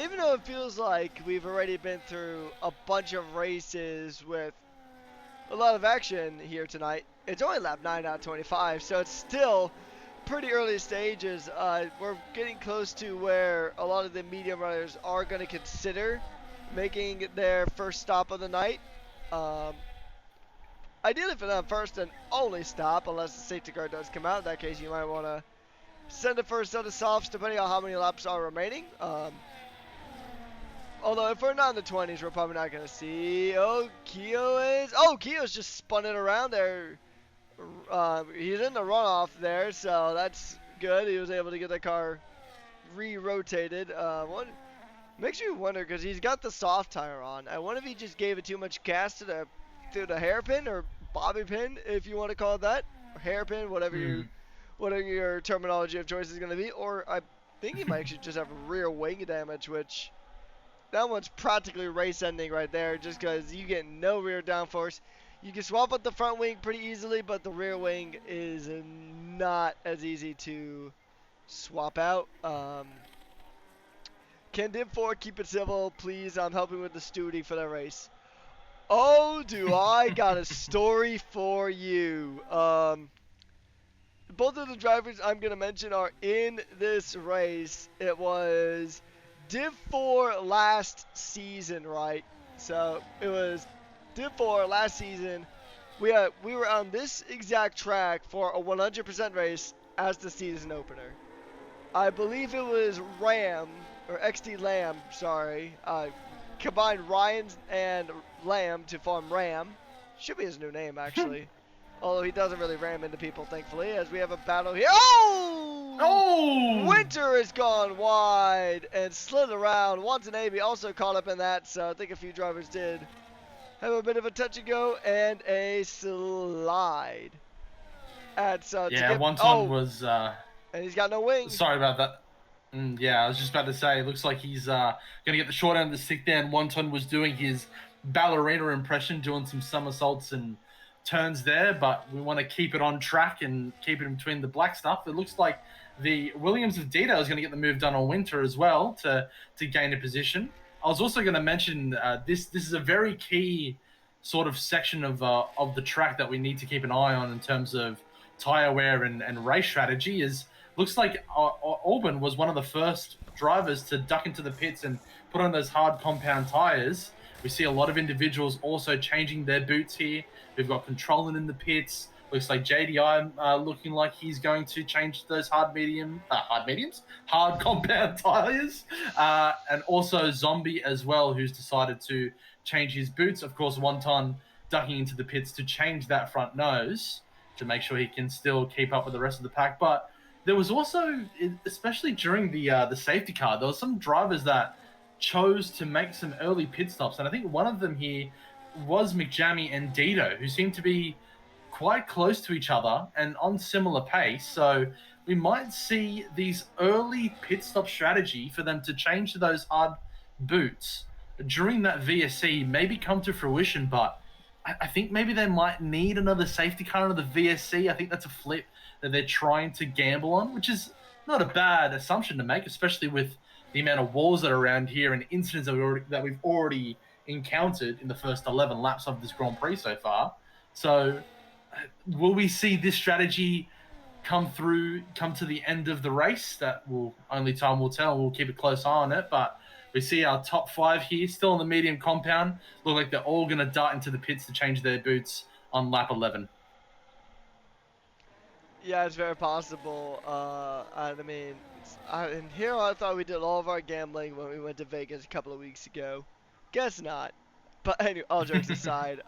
even though it feels like we've already been through a bunch of races with a lot of action here tonight, it's only lap 9 out of 25. So it's still pretty early stages. We're getting close to where a lot of the medium runners are going to consider making their first stop of the night. Ideally for them, first and only stop, unless the safety car does come out. In that case, you might want to send the first set of softs, depending on how many laps are remaining. Although if we're not in the 20s, we're probably not going to see. Keo's just spun it around there. He's in the runoff there, so that's good. He was able to get the car re-rotated. Makes you wonder, because he's got the soft tire on. I wonder if he just gave it too much gas to the hairpin or bobby pin, if you want to call it that, or hairpin, whatever your terminology of choice is going to be. Or I think he might actually just have rear wing damage, which that one's practically race ending right there, just because you get no rear downforce. You can swap out the front wing pretty easily, but the rear wing is not as easy to swap out. Can Div4 keep it civil, please? I'm helping with the stewarding for the race. Oh, do I got a story for you. Both of the drivers I'm going to mention are in this race. It was Div4 last season, right? So it was Div4 last season. We were on this exact track for a 100% race as the season opener. I believe it was Ram, or XD Lamb, sorry. Combined Ryan and Lamb to form Ram. Should be his new name, actually. Although he doesn't really ram into people, thankfully, as we have a battle here. Oh! Winter has gone wide and slid around. Watanabe also caught up in that, so I think a few drivers did have a bit of a touch and go and a slide. And so was... and he's got no wings. Sorry about that. Yeah, I was just about to say, it looks like he's going to get the short end of the stick there, and Wonton was doing his ballerina impression, doing some somersaults and turns there, but we want to keep it on track and keep it in between the black stuff. It looks like the Williams of Dito is going to get the move done on Winter as well to gain a position. I was also going to mention this is a very key sort of section of the track that we need to keep an eye on in terms of tire wear and race strategy. Is looks like Auburn was one of the first drivers to duck into the pits and put on those hard compound tires. We see a lot of individuals also changing their boots here. We've got Controlling in the pits. Looks like JDI looking like he's going to change those hard compound tires, and also Zombie as well, who's decided to change his boots. Of course, Wonton ducking into the pits to change that front nose to make sure he can still keep up with the rest of the pack. But there was also, especially during the safety car, there was some drivers that chose to make some early pit stops, and I think one of them here was McJammy and Dito, who seemed to be quite close to each other and on similar pace. So we might see these early pit stop strategy for them to change to those hard boots during that VSC maybe come to fruition. But I think maybe they might need another safety car in the VSC. I think that's a flip that they're trying to gamble on, which is not a bad assumption to make, especially with the amount of walls that are around here and incidents that we've already encountered in the first 11 laps of this Grand Prix so far. So will we see this strategy come to the end of the race? That will only time will tell. We'll keep a close eye on it. But we see our top 5 here, still in the medium compound. Look like they're all going to dart into the pits to change their boots on lap 11. Yeah, it's very possible. I mean, in here I thought we did all of our gambling when we went to Vegas a couple of weeks ago. Guess not. But anyway, all jokes aside,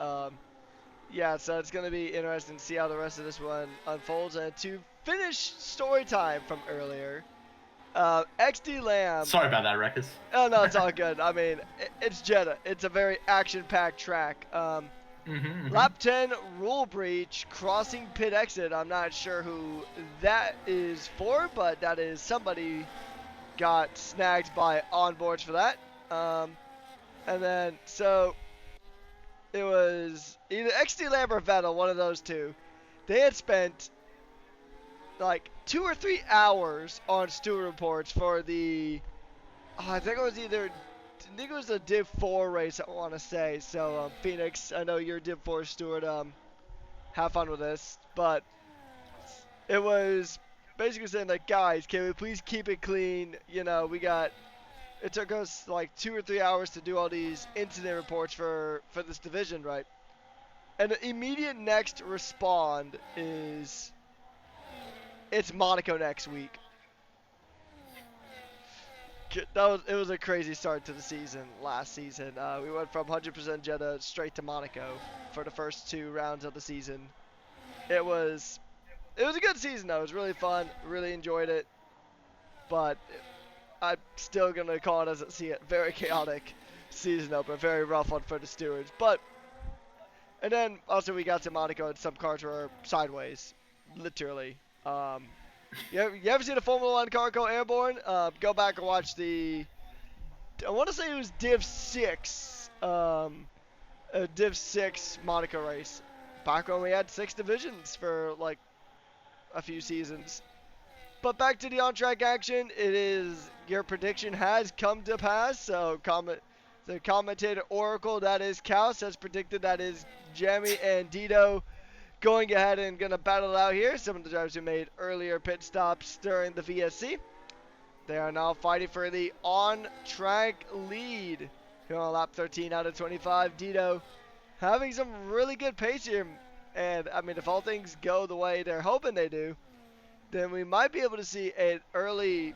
yeah, so it's going to be interesting to see how the rest of this one unfolds. And to finish story time from earlier, XD Lamb. Sorry about that, Rekkers. Oh, no, it's all good. I mean, it's Jeddah. It's a very action-packed track. Lap 10, rule breach, crossing pit exit. I'm not sure who that is for, but that is somebody got snagged by onboards for that. And then, so it was either XD Lamb or Vettel, one of those two. They had spent like 2 or 3 hours on steward reports for the, I think it was a Div 4 race, I want to say. So, Phoenix, I know you're Div 4 steward. Have fun with this. But it was basically saying, like, guys, can we please keep it clean? You know, it took us like 2 or 3 hours to do all these incident reports for this division, right? And the immediate next respond is, it's Monaco next week. It was a crazy start to the season last season. We went from 100% Jeddah straight to Monaco for the first 2 rounds of the season. It was a good season though. It was really fun. Really enjoyed it. But I'm still gonna call it as I see it. Very chaotic season opener. Very rough one for the stewards. And then also we got to Monaco and some cars were sideways, literally. You ever seen a Formula 1 car go airborne? Go back and watch I want to say it was Div 6, a Div 6 Monaco race. Back when we had 6 divisions for like a few seasons. But back to the on-track action, your prediction has come to pass. So the commentator Oracle, that is Kaus, has predicted that is Jamie and Dito going ahead and going to battle it out here. Some of the drivers who made earlier pit stops during the VSC. They are now fighting for the on-track lead. Here on lap 13 out of 25, Dito having some really good pace here. And, I mean, if all things go the way they're hoping they do, then we might be able to see an early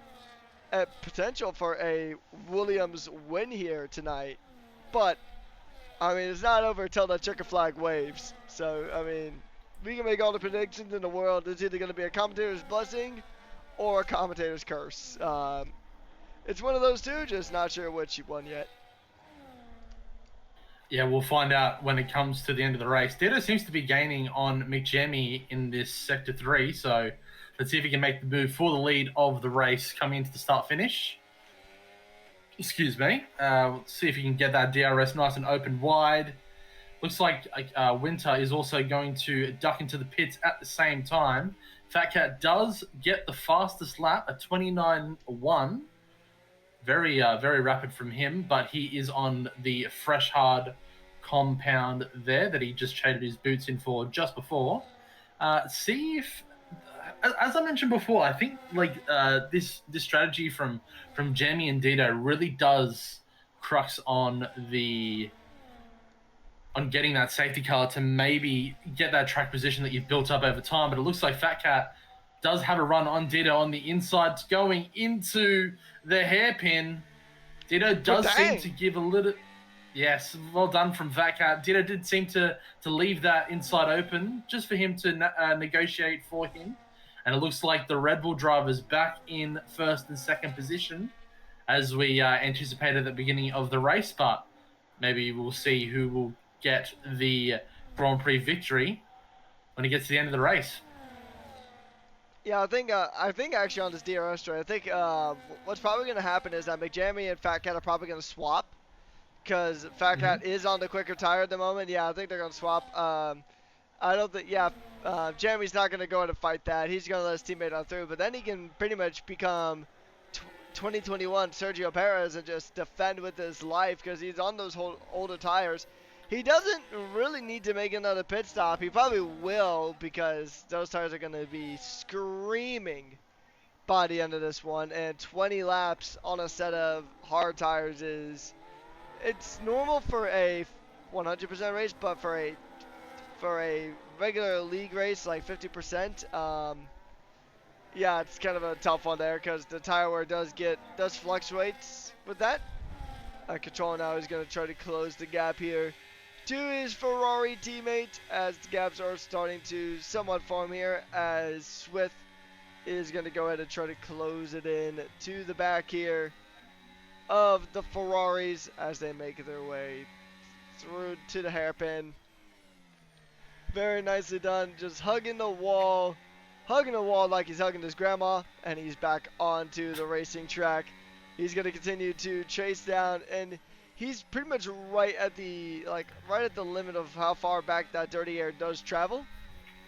potential for a Williams win here tonight. But, I mean, it's not over until the checker flag waves. So, I mean, we can make all the predictions in the world. It's either going to be a commentator's blessing or a commentator's curse. It's one of those two, just not sure which one yet. Yeah, we'll find out when it comes to the end of the race. Dito seems to be gaining on McJammy in this Sector 3, so let's see if he can make the move for the lead of the race coming into the start-finish. Excuse me. Let's see if he can get that DRS nice and open wide. Looks like Winter is also going to duck into the pits at the same time. Fat Cat does get the fastest lap at 29.1. Very rapid from him, but he is on the fresh hard compound there that he just traded his boots in for just before. See if as I mentioned before, I think like this strategy from Jamie and Dito really does crux on getting that safety car to maybe get that track position that you've built up over time. But it looks like Fat Cat does have a run on Dito on the inside, going into the hairpin. Dito But does seem to dang! give a little. Yes, well done from Fat Cat. Dito did seem to leave that inside open just for him to negotiate for him. And it looks like the Red Bull driver's back in first and second position as we anticipated at the beginning of the race. But maybe we'll see who will get the Grand Prix victory when he gets to the end of the race. Yeah, I think actually on this DRS straight, I think what's probably going to happen is that McJamie and Fat Cat are probably going to swap because Fat Mm-hmm. Cat is on the quicker tire at the moment. Yeah, I think they're going to swap. I don't think, yeah, Jamie's not going to go in and fight that. He's going to let his teammate on through, but then he can pretty much become 2021 Sergio Perez and just defend with his life because he's on those older tires. He doesn't really need to make another pit stop. He probably will because those tires are going to be screaming by the end of this one. And 20 laps on a set of hard tires it's normal for a 100% race, but for a regular league race like 50%, yeah, it's kind of a tough one there because the tire wear does fluctuate with that. Control now is going to try to close the gap here to his Ferrari teammate as the gaps are starting to somewhat form here as Swift is going to go ahead and try to close it in to the back here of the Ferraris as they make their way through to the hairpin. Very nicely done, just hugging the wall like he's hugging his grandma, and he's back onto the racing track. He's going to continue to chase down, and he's pretty much right at the limit of how far back that dirty air does travel.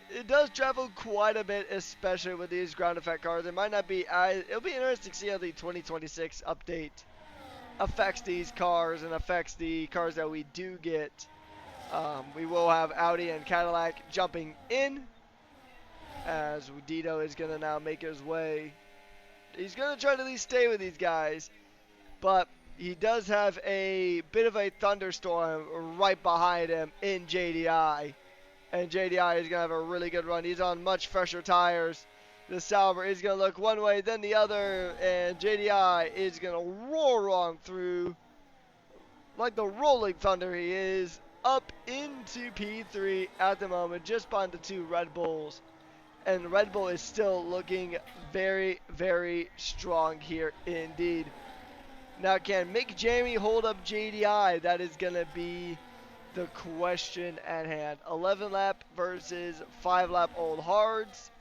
It does travel quite a bit, especially with these ground effect cars. It might not be it'll be interesting to see how the 2026 update affects these cars and affects the cars that we do get. We will have Audi and Cadillac jumping in as Dito is going to now make his way. He's going to try to at least stay with these guys, but he does have a bit of a thunderstorm right behind him in JDI. And JDI is going to have a really good run. He's on much fresher tires. The Sauber is going to look one way, then the other, and JDI is going to roar on through like the rolling thunder he is up into P3 at the moment, just behind the two Red Bulls. And Red Bull is still looking very, very strong here indeed. Now, can Mick Jamie hold up JDI? That is going to be the question at hand. 11 lap versus 5 lap old hards.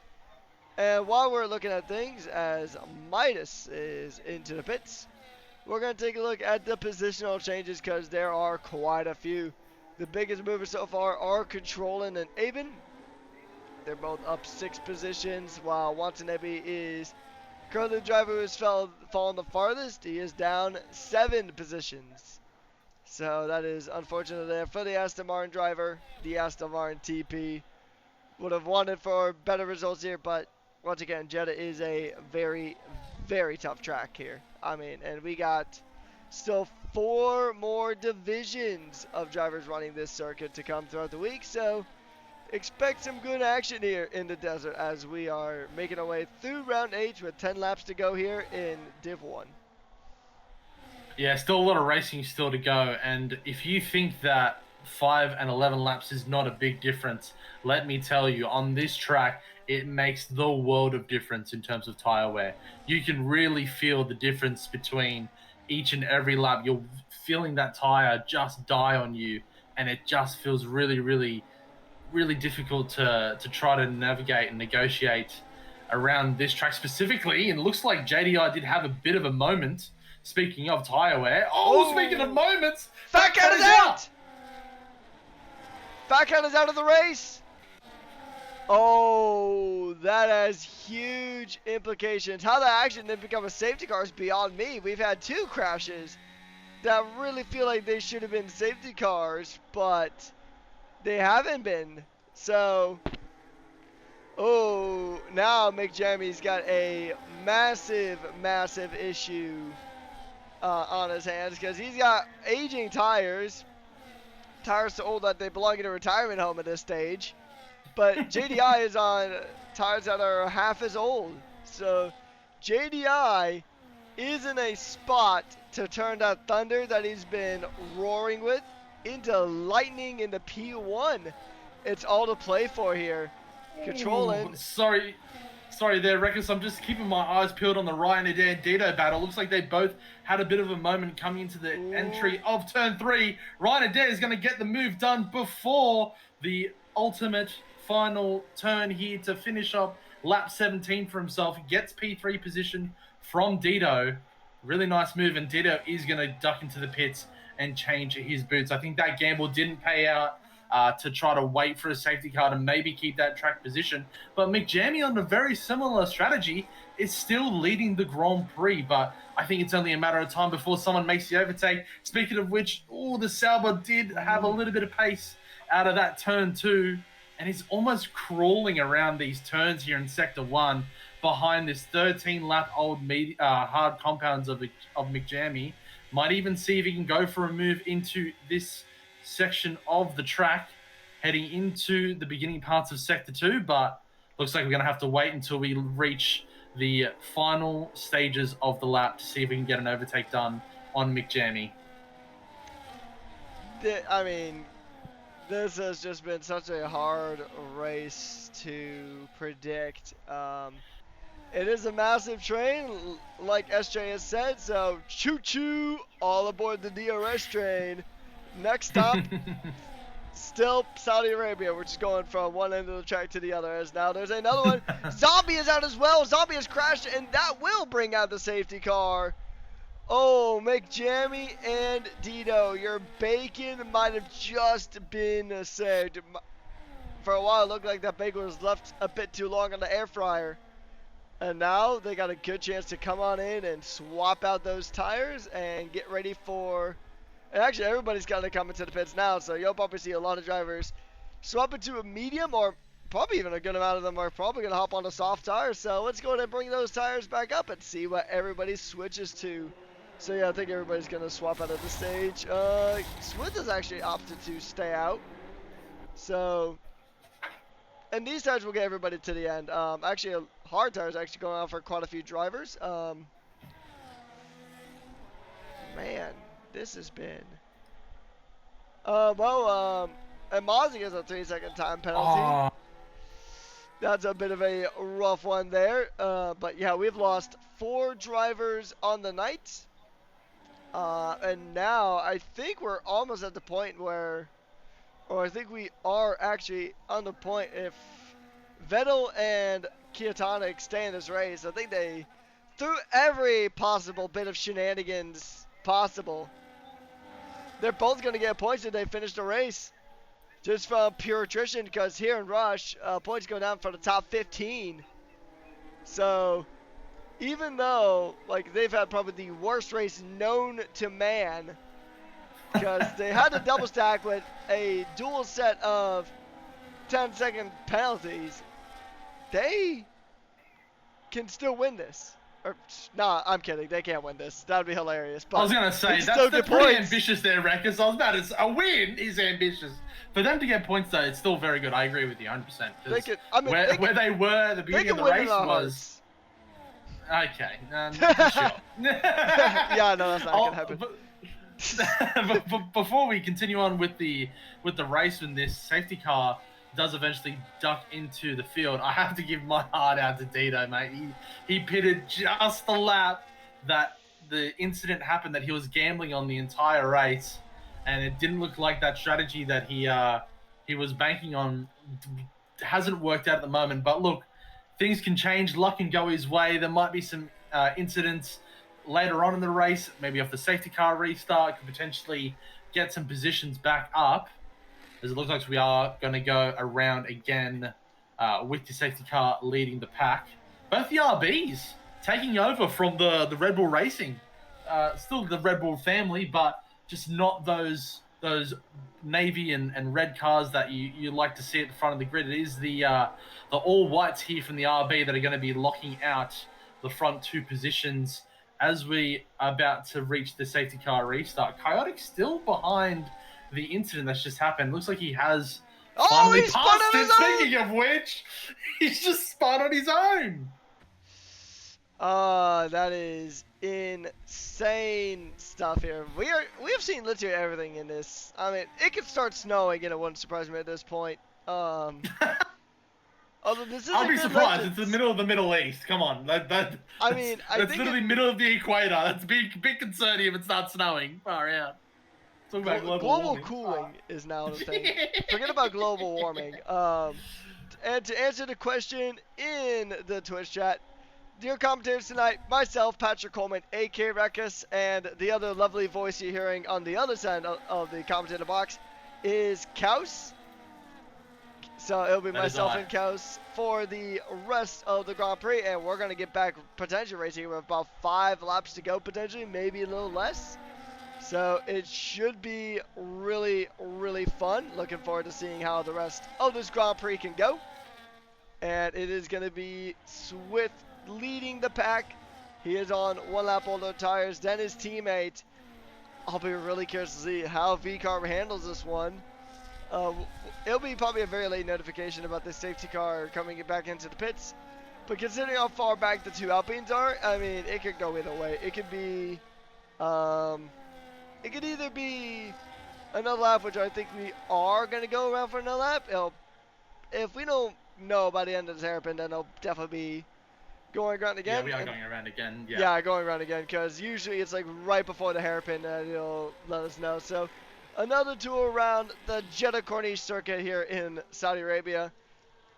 And while we're looking at things, as Midas is into the pits, we're going to take a look at the positional changes because there are quite a few. The biggest movers so far are Controlling and Aben. They're both up 6 positions, while Watanabe is currently the driver who has fallen the farthest. He is down 7 positions. So that is unfortunate there for the Aston Martin driver. The Aston Martin TP would have wanted for better results here, but once again, Jeddah is a very, very tough track here. I mean, and we got still 4 more divisions of drivers running this circuit to come throughout the week, so expect some good action here in the desert as we are making our way through round 8 with 10 laps to go here in Div 1. Yeah, still a lot of racing still to go, and if you think that 5 and 11 laps is not a big difference, let me tell you, on this track, it makes the world of difference in terms of tire wear. You can really feel the difference between each and every lap. You're feeling that tire just die on you, and it just feels really, really, really difficult to try to navigate and negotiate around this track specifically. And it looks like JDI did have a bit of a moment. Speaking of tire wear, speaking of moments, Fat Cat is out! Fat Cat is out of the race. Oh, that has huge implications. How that actually didn't become a safety car is beyond me. We've had 2 crashes that really feel like they should have been safety cars, but they haven't been. So Oh, now McJammy's got a massive, massive issue on his hands because he's got aging tires. Tires so old that they belong in a retirement home at this stage. But JDI is on tires that are half as old. So JDI is in a spot to turn that thunder that he's been roaring with into lightning in the P1. It's all to play for here. Controlling. Ooh, sorry there, Rekus. I'm just keeping my eyes peeled on the Ryan Adair and Dito battle. Looks like they both had a bit of a moment coming into the entry of turn 3. Ryan Adair is going to get the move done before the ultimate final turn here to finish up lap 17 for himself. He gets P3 position from Dito. Really nice move, and Dito is going to duck into the pits and change his boots. I think that gamble didn't pay out. To try to wait for a safety car to maybe keep that track position. But McJammy, on a very similar strategy, is still leading the Grand Prix, but I think it's only a matter of time before someone makes the overtake. Speaking of which, the Sauber did have a little bit of pace out of that turn 2, and he's almost crawling around these turns here in Sector 1 behind this 13-lap-old hard compounds of McJammy. Might even see if he can go for a move into this section of the track heading into the beginning parts of Sector 2, but looks like we're going to have to wait until we reach the final stages of the lap to see if we can get an overtake done on McJammy. I mean, this has just been such a hard race to predict. It is a massive train, like SJ has said, so choo-choo, all aboard the DRS train. Next stop, still Saudi Arabia. We're just going from one end of the track to the other. As now there's another one. Zombie is out as well. Zombie has crashed, and that will bring out the safety car. Oh, McJammy and Dito, your bacon might have just been saved. For a while, it looked like that bacon was left a bit too long on the air fryer. And now they got a good chance to come on in and swap out those tires and get ready for... And actually, everybody's kind of coming to the pits now, so you'll probably see a lot of drivers swap into a medium, or probably even a good amount of them are probably going to hop on a soft tire. So let's go ahead and bring those tires back up and see what everybody switches to. So yeah, I think everybody's going to swap out at the stage. Smith has actually opted to stay out. So, and these tires will get everybody to the end. Actually, hard tires actually going out for quite a few drivers. Man. This has been. And Mozzie has a 3-second time penalty. That's a bit of a rough one there. But yeah, we've lost 4 drivers on the night. And now I think we're almost at the point where, or I think we are actually on the point if Vettel and Kiatonic stay in this race. I think they, through every possible bit of shenanigans possible, they're both going to get points if they finish the race. Just from pure attrition, because here in Rush, points go down for the top 15. So, even though, like, they've had probably the worst race known to man, because they had to double stack with a dual set of 10-second penalties, they can still win this. Or, nah, I'm kidding. They can't win this. That would be hilarious. But I was going to say, that's pretty ambitious there, Rekus. I was about to say, a win is ambitious. For them to get points, though, it's still very good. I agree with you 100%. Where they were at the beginning of the race was... Okay. Sure. Yeah, no, that's not going to happen. But before we continue on with the race, when this safety car does eventually duck into the field, I have to give my heart out to Dito, mate. He pitted just the lap that the incident happened, that he was gambling on the entire race, and it didn't look like that strategy that he was banking on hasn't worked out at the moment. But look, things can change, luck can go his way. There might be some incidents later on in the race, maybe off the safety car restart, could potentially get some positions back up, as it looks like we are going to go around again with the safety car leading the pack. Both the RBs taking over from the Red Bull Racing. Still the Red Bull family, but just not those those navy and red cars that you like to see at the front of the grid. It is the all whites here from the RB that are going to be locking out the front two positions as we are about to reach the safety car restart. Chaotic still behind the incident that's just happened. Looks like he has finally he spun passed on it. his own! Speaking of which, he's just spun on his own. That is insane stuff here. We have seen literally everything in this. I mean, it could start snowing and it wouldn't surprise me at this point. Although this is I'll a be good surprised. Legends. It's the middle of the Middle East. Come on, I that's think literally middle of the equator. That's big concern if it starts snowing. Far out. Talk about global cooling is now the thing. Forget about global warming. And to answer the question in the Twitch chat, dear commentators tonight, myself, Patrick Coleman, A.K. Rekus, and the other lovely voice you're hearing on the other side of the commentator box is Kaus. So it'll be myself and Kaus for the rest of the Grand Prix, and we're going to get back potentially racing with about 5 laps to go, potentially, maybe a little less. So it should be really, really fun. Looking forward to seeing how the rest of this Grand Prix can go. And it is going to be Swift leading the pack. He is on 1 lap older tires than his teammate. I'll be really curious to see how VCAR handles this one. It'll be probably a very late notification about this safety car coming back into the pits. But considering how far back the 2 Alpines are, I mean, it could go either way. It could be, it could either be another lap, which I think we are going to go around for another lap. If we don't know by the end of this hairpin, then it'll definitely be going around again. Yeah, we are going around again. Yeah, going around again, because usually it's like right before the hairpin that it'll let us know. So another tour around the Jeddah Corniche circuit here in Saudi Arabia.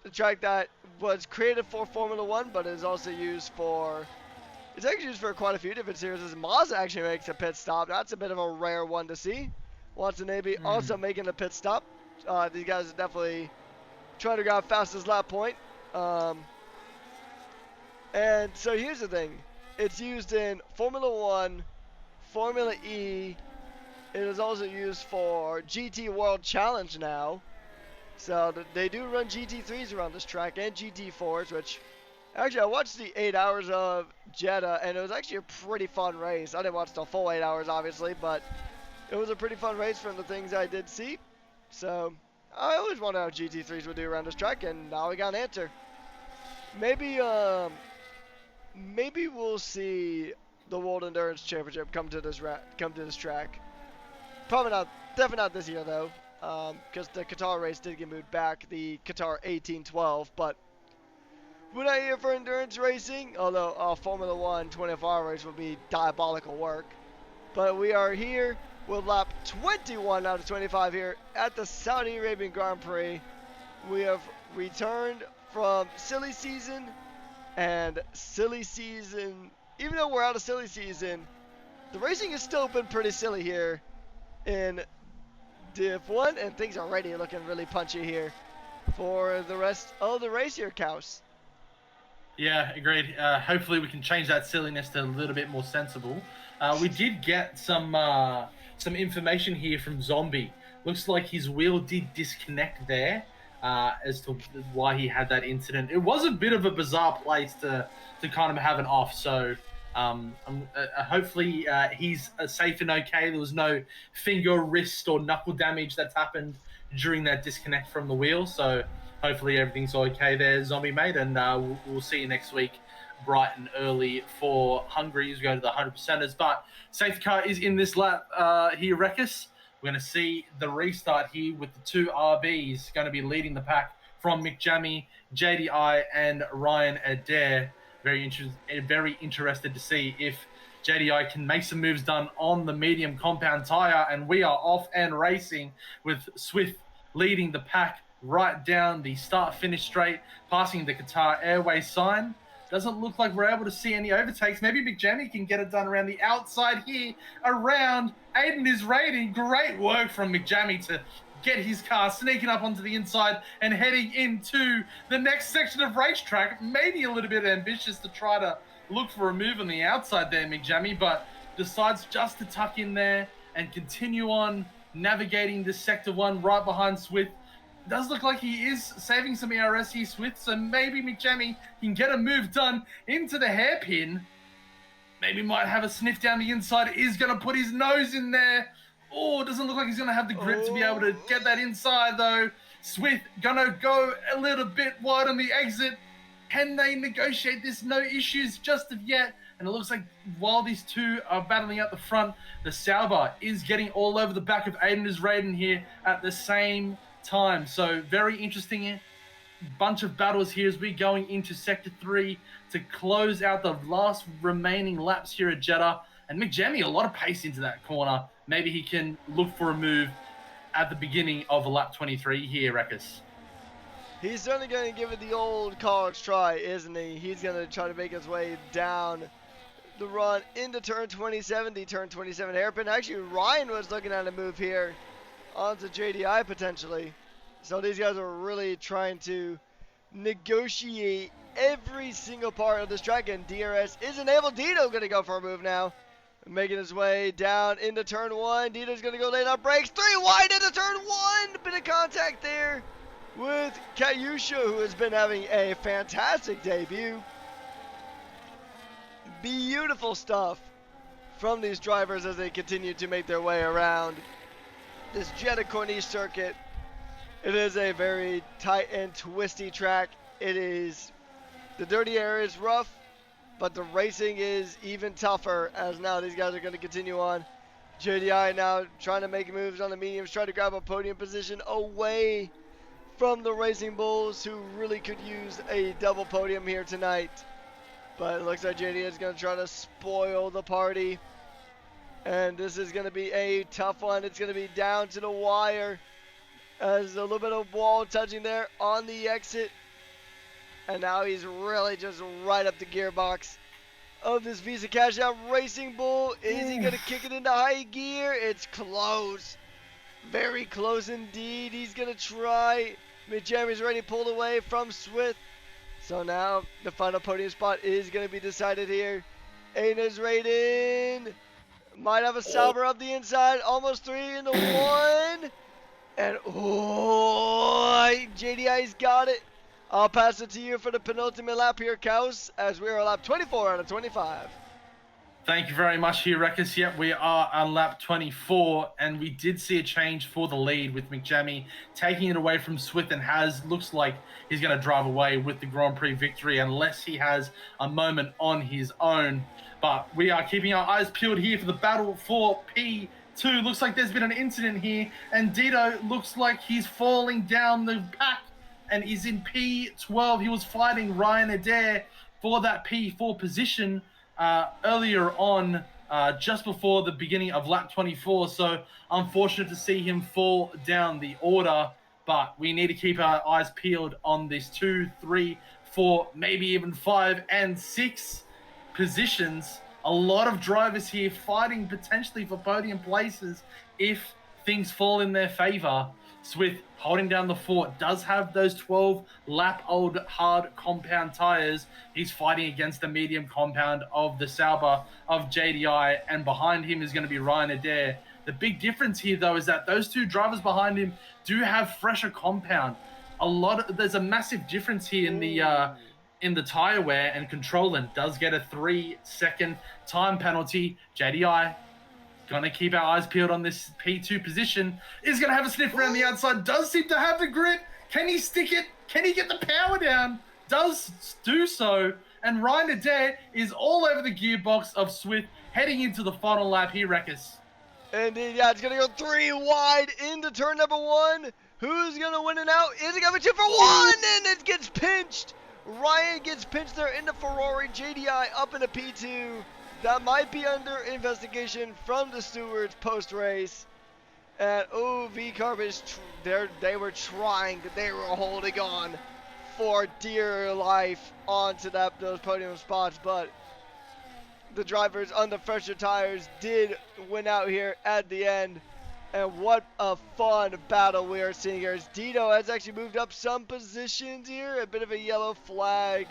The track that was created for Formula 1, but is also used for, it's actually used for quite a few different series. Mazda actually makes a pit stop. That's a bit of a rare one to see. Watson Navy also making a pit stop. These guys are definitely trying to grab fastest lap point. And so here's the thing. It's used in Formula 1, Formula E. It is also used for GT World Challenge now. So they do run GT3s around this track and GT4s, which actually I watched the 8 hours of Jeddah, and it was actually a pretty fun race. I didn't watch the full 8 hours, obviously, but it was a pretty fun race from the things I did see. So I always wondered how GT3s would do around this track, and now we got an answer. Maybe we'll see the World Endurance Championship come to this track. Probably not, definitely not this year though, because the Qatar race did get moved back, the Qatar 1812. But we're not here for endurance racing, although Formula 1 24-hour race would be diabolical work. But we are here with lap 21 out of 25 here at the Saudi Arabian Grand Prix. We have returned from silly season, and silly season, even though we're out of silly season, the racing has still been pretty silly here in Div1, and things are already looking really punchy here for the rest of the race here, Kaus. Yeah, agreed. Hopefully we can change that silliness to a little bit more sensible. We did get some information here from Zombie. Looks like his wheel did disconnect there as to why he had that incident. It was a bit of a bizarre place to kind of have an off, so hopefully he's safe and okay. There was no finger, wrist, or knuckle damage that's happened during that disconnect from the wheel, so hopefully everything's okay there, Zombie mate, and we'll see you next week bright and early for Hungary as we go to the 100%ers. But safety car is in this lap here, Rekus. We're going to see the restart here with the 2 RBs going to be leading the pack from Mick Jammy, JDI, and Ryan Adair. Very interested to see if JDI can make some moves done on the medium compound tyre, and we are off and racing with Swift leading the pack right down the start-finish straight, passing the Qatar Airways sign. Doesn't look like we're able to see any overtakes. Maybe Big Jammy can get it done around the outside here. Around, Aiden is raiding. Great work from McJammy to get his car sneaking up onto the inside and heading into the next section of racetrack. Maybe a little bit ambitious to try to look for a move on the outside there, McJammy, but decides just to tuck in there and continue on navigating the sector 1 right behind Swift. Does look like he is saving some ERS here, Swift, so maybe McJammy can get a move done into the hairpin. Maybe might have a sniff down the inside, is going to put his nose in there. Oh, doesn't look like he's going to have the grip to be able to get that inside, though. Swift going to go a little bit wide on the exit. Can they negotiate this? No issues just of yet. And it looks like while these two are battling out the front, the Sauber is getting all over the back of Aiden as Raiden here at the same time. So very interesting bunch of battles here as we're going into Sector 3 to close out the last remaining laps here at Jeddah. And McJammy, a lot of pace into that corner. Maybe he can look for a move at the beginning of lap 23 here, Rekus. He's certainly going to give it the old college try, isn't he? He's going to try to make his way down the run into turn 27, the turn 27 hairpin. Actually, Ryan was looking at a move here onto JDI potentially. So these guys are really trying to negotiate every single part of this track, and DRS isn't able. Dito going to go for a move now, making his way down into turn 1. Dito's going to go late on brakes. 3 wide into turn 1. Bit of contact there with Kayusha, who has been having a fantastic debut. Beautiful stuff from these drivers as they continue to make their way around this Jeddah Corniche circuit. It is a very tight and twisty track. The dirty area is rough, but the racing is even tougher, as now these guys are going to continue on. JDI now trying to make moves on the mediums, trying to grab a podium position away from the Racing Bulls, who really could use a double podium here tonight. But it looks like JDI is going to try to spoil the party. And this is going to be a tough one. It's going to be down to the wire. There's a little bit of wall touching there on the exit. And now he's really just right up the gearbox of this Visa Cash Out Racing Bull. Is he going to kick it into high gear? It's close. Very close indeed. He's going to try. McJammy's already pulled away from Swift. So now the final podium spot is going to be decided here. Aina's Raiden might have a Sauber up the inside. Almost 3 into 1. And JDI's got it. I'll pass it to you for the penultimate lap here, Kaus, as we are on lap 24 out of 25. Thank you very much here, Rekus. Yep, we are on lap 24, and we did see a change for the lead with McJammy taking it away from Swift, and looks like he's going to drive away with the Grand Prix victory unless he has a moment on his own. But we are keeping our eyes peeled here for the battle for P2. Looks like there's been an incident here, and Dito looks like he's falling down the pack and is in P12. He was fighting Ryan Adair for that P4 position earlier on, just before the beginning of lap 24. So unfortunate to see him fall down the order, but we need to keep our eyes peeled on this 2, 3, 4, maybe even 5 and 6 positions. A lot of drivers here fighting potentially for podium places if things fall in their favor. Swift holding down the fort, does have those 12 lap old hard compound tires. He's fighting against the medium compound of the Sauber of JDI, and behind him is going to be Ryan Adair. The big difference here though is that those two drivers behind him do have fresher compound. There's a massive difference here in the tire wear, and Controlin does get a 3-second time penalty. JDI gonna keep our eyes peeled on this P2 position. Is gonna have a sniff around the outside. Does seem to have the grip. Can he stick it? Can he get the power down? Does do so. And Ryan Adair is all over the gearbox of Swift heading into the final lap here, Rekus. And yeah, it's gonna go 3 wide into turn number 1. Who's gonna win it out? Is it gonna be 2 for 1? And it gets pinched. Ryan gets pinched there into Ferrari. JDI up into P2. That might be under investigation from the stewards post-race. And V-Carb they were trying, they were holding on for dear life onto those podium spots, but the drivers on the fresher tires did win out here at the end. And what a fun battle we are seeing here. As Dito has actually moved up some positions here. A bit of a yellow flag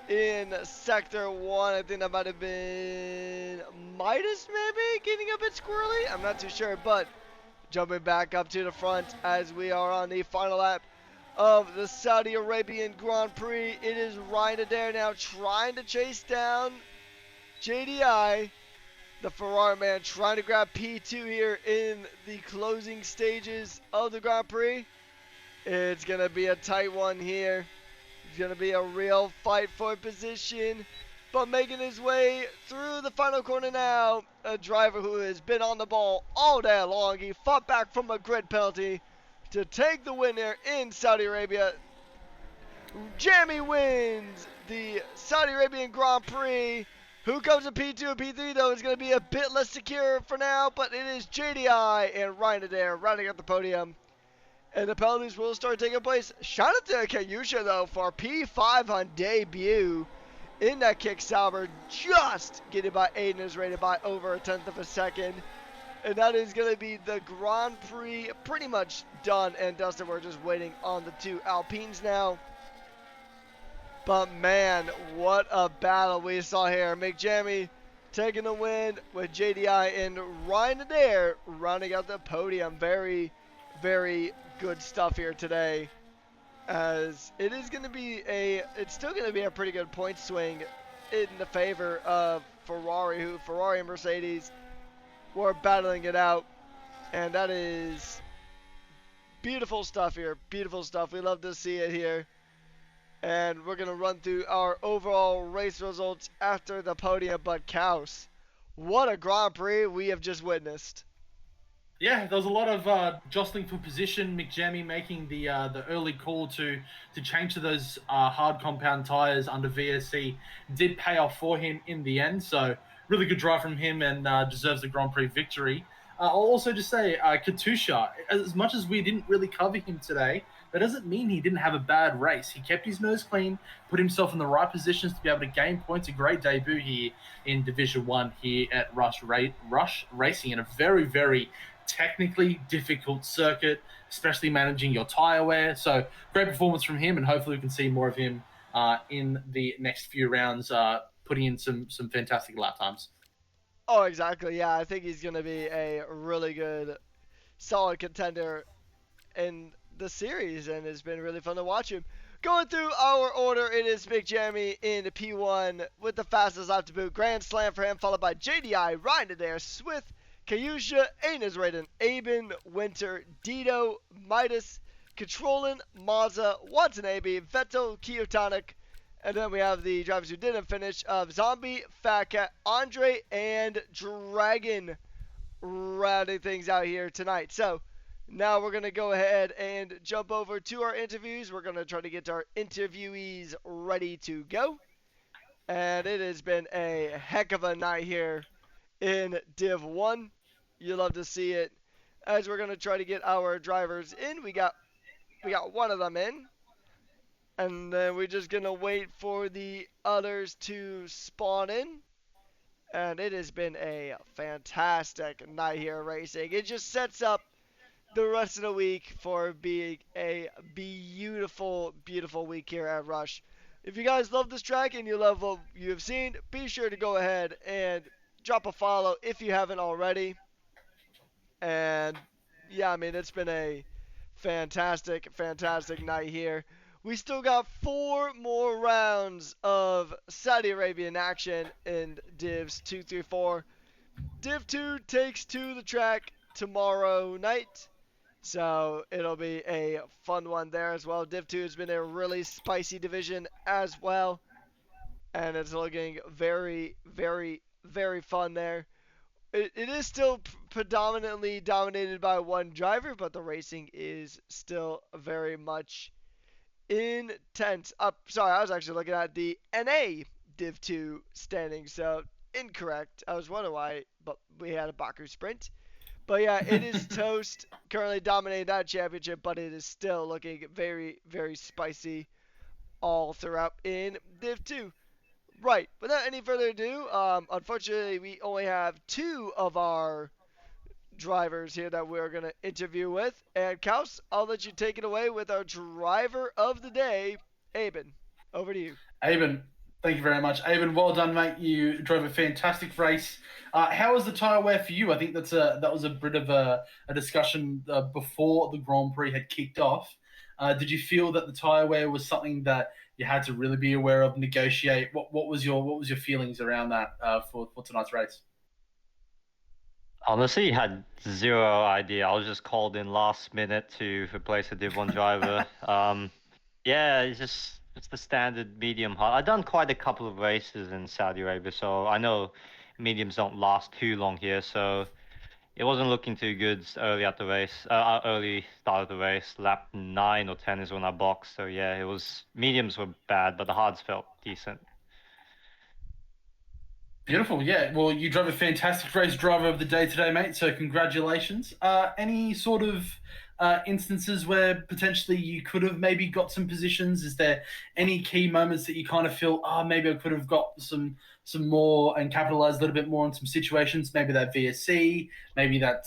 in Sector 1. I think that might have been Midas maybe getting a bit squirrely. I'm not too sure, but Jumping back up to the front as we are on the final lap of the Saudi Arabian Grand Prix. It is Ryan Adair now trying to chase down JDI, the Ferrari man, trying to grab P2 here in the closing stages of the Grand Prix. It's going to be a tight one here. It's going to be a real fight for position. But making his way through the final corner now, a driver who has been on the ball all day long. He fought back from a grid penalty to take the win here in Saudi Arabia. Jamie wins the Saudi Arabian Grand Prix. Who comes in P2 and P3 though is going to be a bit less secure for now, but it is JDI and Ryan Adair rounding out the podium. And the penalties will start taking place. Shout out to Kayusha though for P5 on debut in that kick salver, just getting by Aiden is rated by over a tenth of a second. And that is going to be the Grand Prix pretty much done and dusted. We're just waiting on the two Alpines now. But man, what a battle we saw here. McJamie taking the win with JDI and Ryan Adair rounding out the podium. Very, very good stuff here today. As it is going to be it's still going to be a pretty good point swing in the favor of Ferrari and Mercedes were battling it out. And that is beautiful stuff here. Beautiful stuff. We love to see it here. And we're going to run through our overall race results after the podium. But Kaus, what a Grand Prix we have just witnessed. Yeah, there was a lot of jostling for position. McJamie making the early call to change to those hard compound tires under VSC did pay off for him in the end. So really good drive from him and deserves the Grand Prix victory. I'll also just say Katusha, as much as we didn't really cover him today, that doesn't mean he didn't have a bad race. He kept his nose clean, put himself in the right positions to be able to gain points. A great debut here in Division 1 here at Rush Racing in a very, very technically difficult circuit, especially managing your tire wear. So great performance from him, and hopefully we can see more of him in the next few rounds, putting in some fantastic lap times. Oh, exactly. Yeah, I think he's going to be a really good, solid contender in the series, and it's been really fun to watch him. Going through our order, it is Big Jamie in P1 with the fastest lap to boot. Grand Slam for him, followed by JDI, Ryan Adair, Swift, Kayusha, Aines Raiden, Aben, Winter, Dito, Midas, Controlin, Mazza, Watanabe, Vettel, Kiyotonic, and then we have the drivers who didn't finish of Zombie, Fat Cat, Andre, and Dragon rounding things out here tonight. So now we're going to go ahead and jump over to our interviews. We're going to try to get our interviewees ready to go. And it has been a heck of a night here in Div 1. You love to see it. As we're going to try to get our drivers in, we got one of them in. And then we're just going to wait for the others to spawn in. And it has been a fantastic night here racing. It just sets up the rest of the week for being a beautiful, beautiful week here at Rush. If you guys love this track and you love what you have seen, be sure to go ahead and drop a follow if you haven't already. And yeah, I mean, it's been a fantastic, fantastic night here. We still got 4 more rounds of Saudi Arabian action in Divs 2 through 4. Div 2 takes to the track tomorrow night. So it'll be a fun one there as well. Div 2 has been a really spicy division as well. And it's looking very, very, very fun there. It is still predominantly dominated by one driver, but the racing is still very much intense. Sorry, I was actually looking at the NA Div 2 standings, so incorrect. I was wondering why, but we had a Baku sprint. But yeah, it is Toast currently dominating that championship, but it is still looking very, very spicy all throughout in Div 2. Right, without any further ado, unfortunately, we only have 2 of our drivers here that we're going to interview with. And Kaus, I'll let you take it away with our driver of the day, Aben. Over to you. Aben, Thank you very much, Aben. Well done, mate. You drove a fantastic race. How was the tyre wear for you? I think that was a bit of a discussion before the Grand Prix had kicked off. Did you feel that the tyre wear was something that you had to really be aware of, negotiate? What was your feelings around that for tonight's race? Honestly, had zero idea. I was just called in last minute to replace a Div1 driver. Yeah, it's the standard medium hard. I've done quite a couple of races in Saudi Arabia, so I know mediums don't last too long here. So it wasn't looking too good early at the race. Early start of the race, lap 9 or 10 is when I boxed. So yeah, it was mediums were bad, but the hards felt decent. Beautiful, yeah. Well, you drove a fantastic race, driver of the day today, mate. So congratulations. Any sort of instances where potentially you could have maybe got some positions? Is there any key moments that you kind of feel, maybe I could have got some more and capitalized a little bit more on some situations? Maybe that VSC, maybe that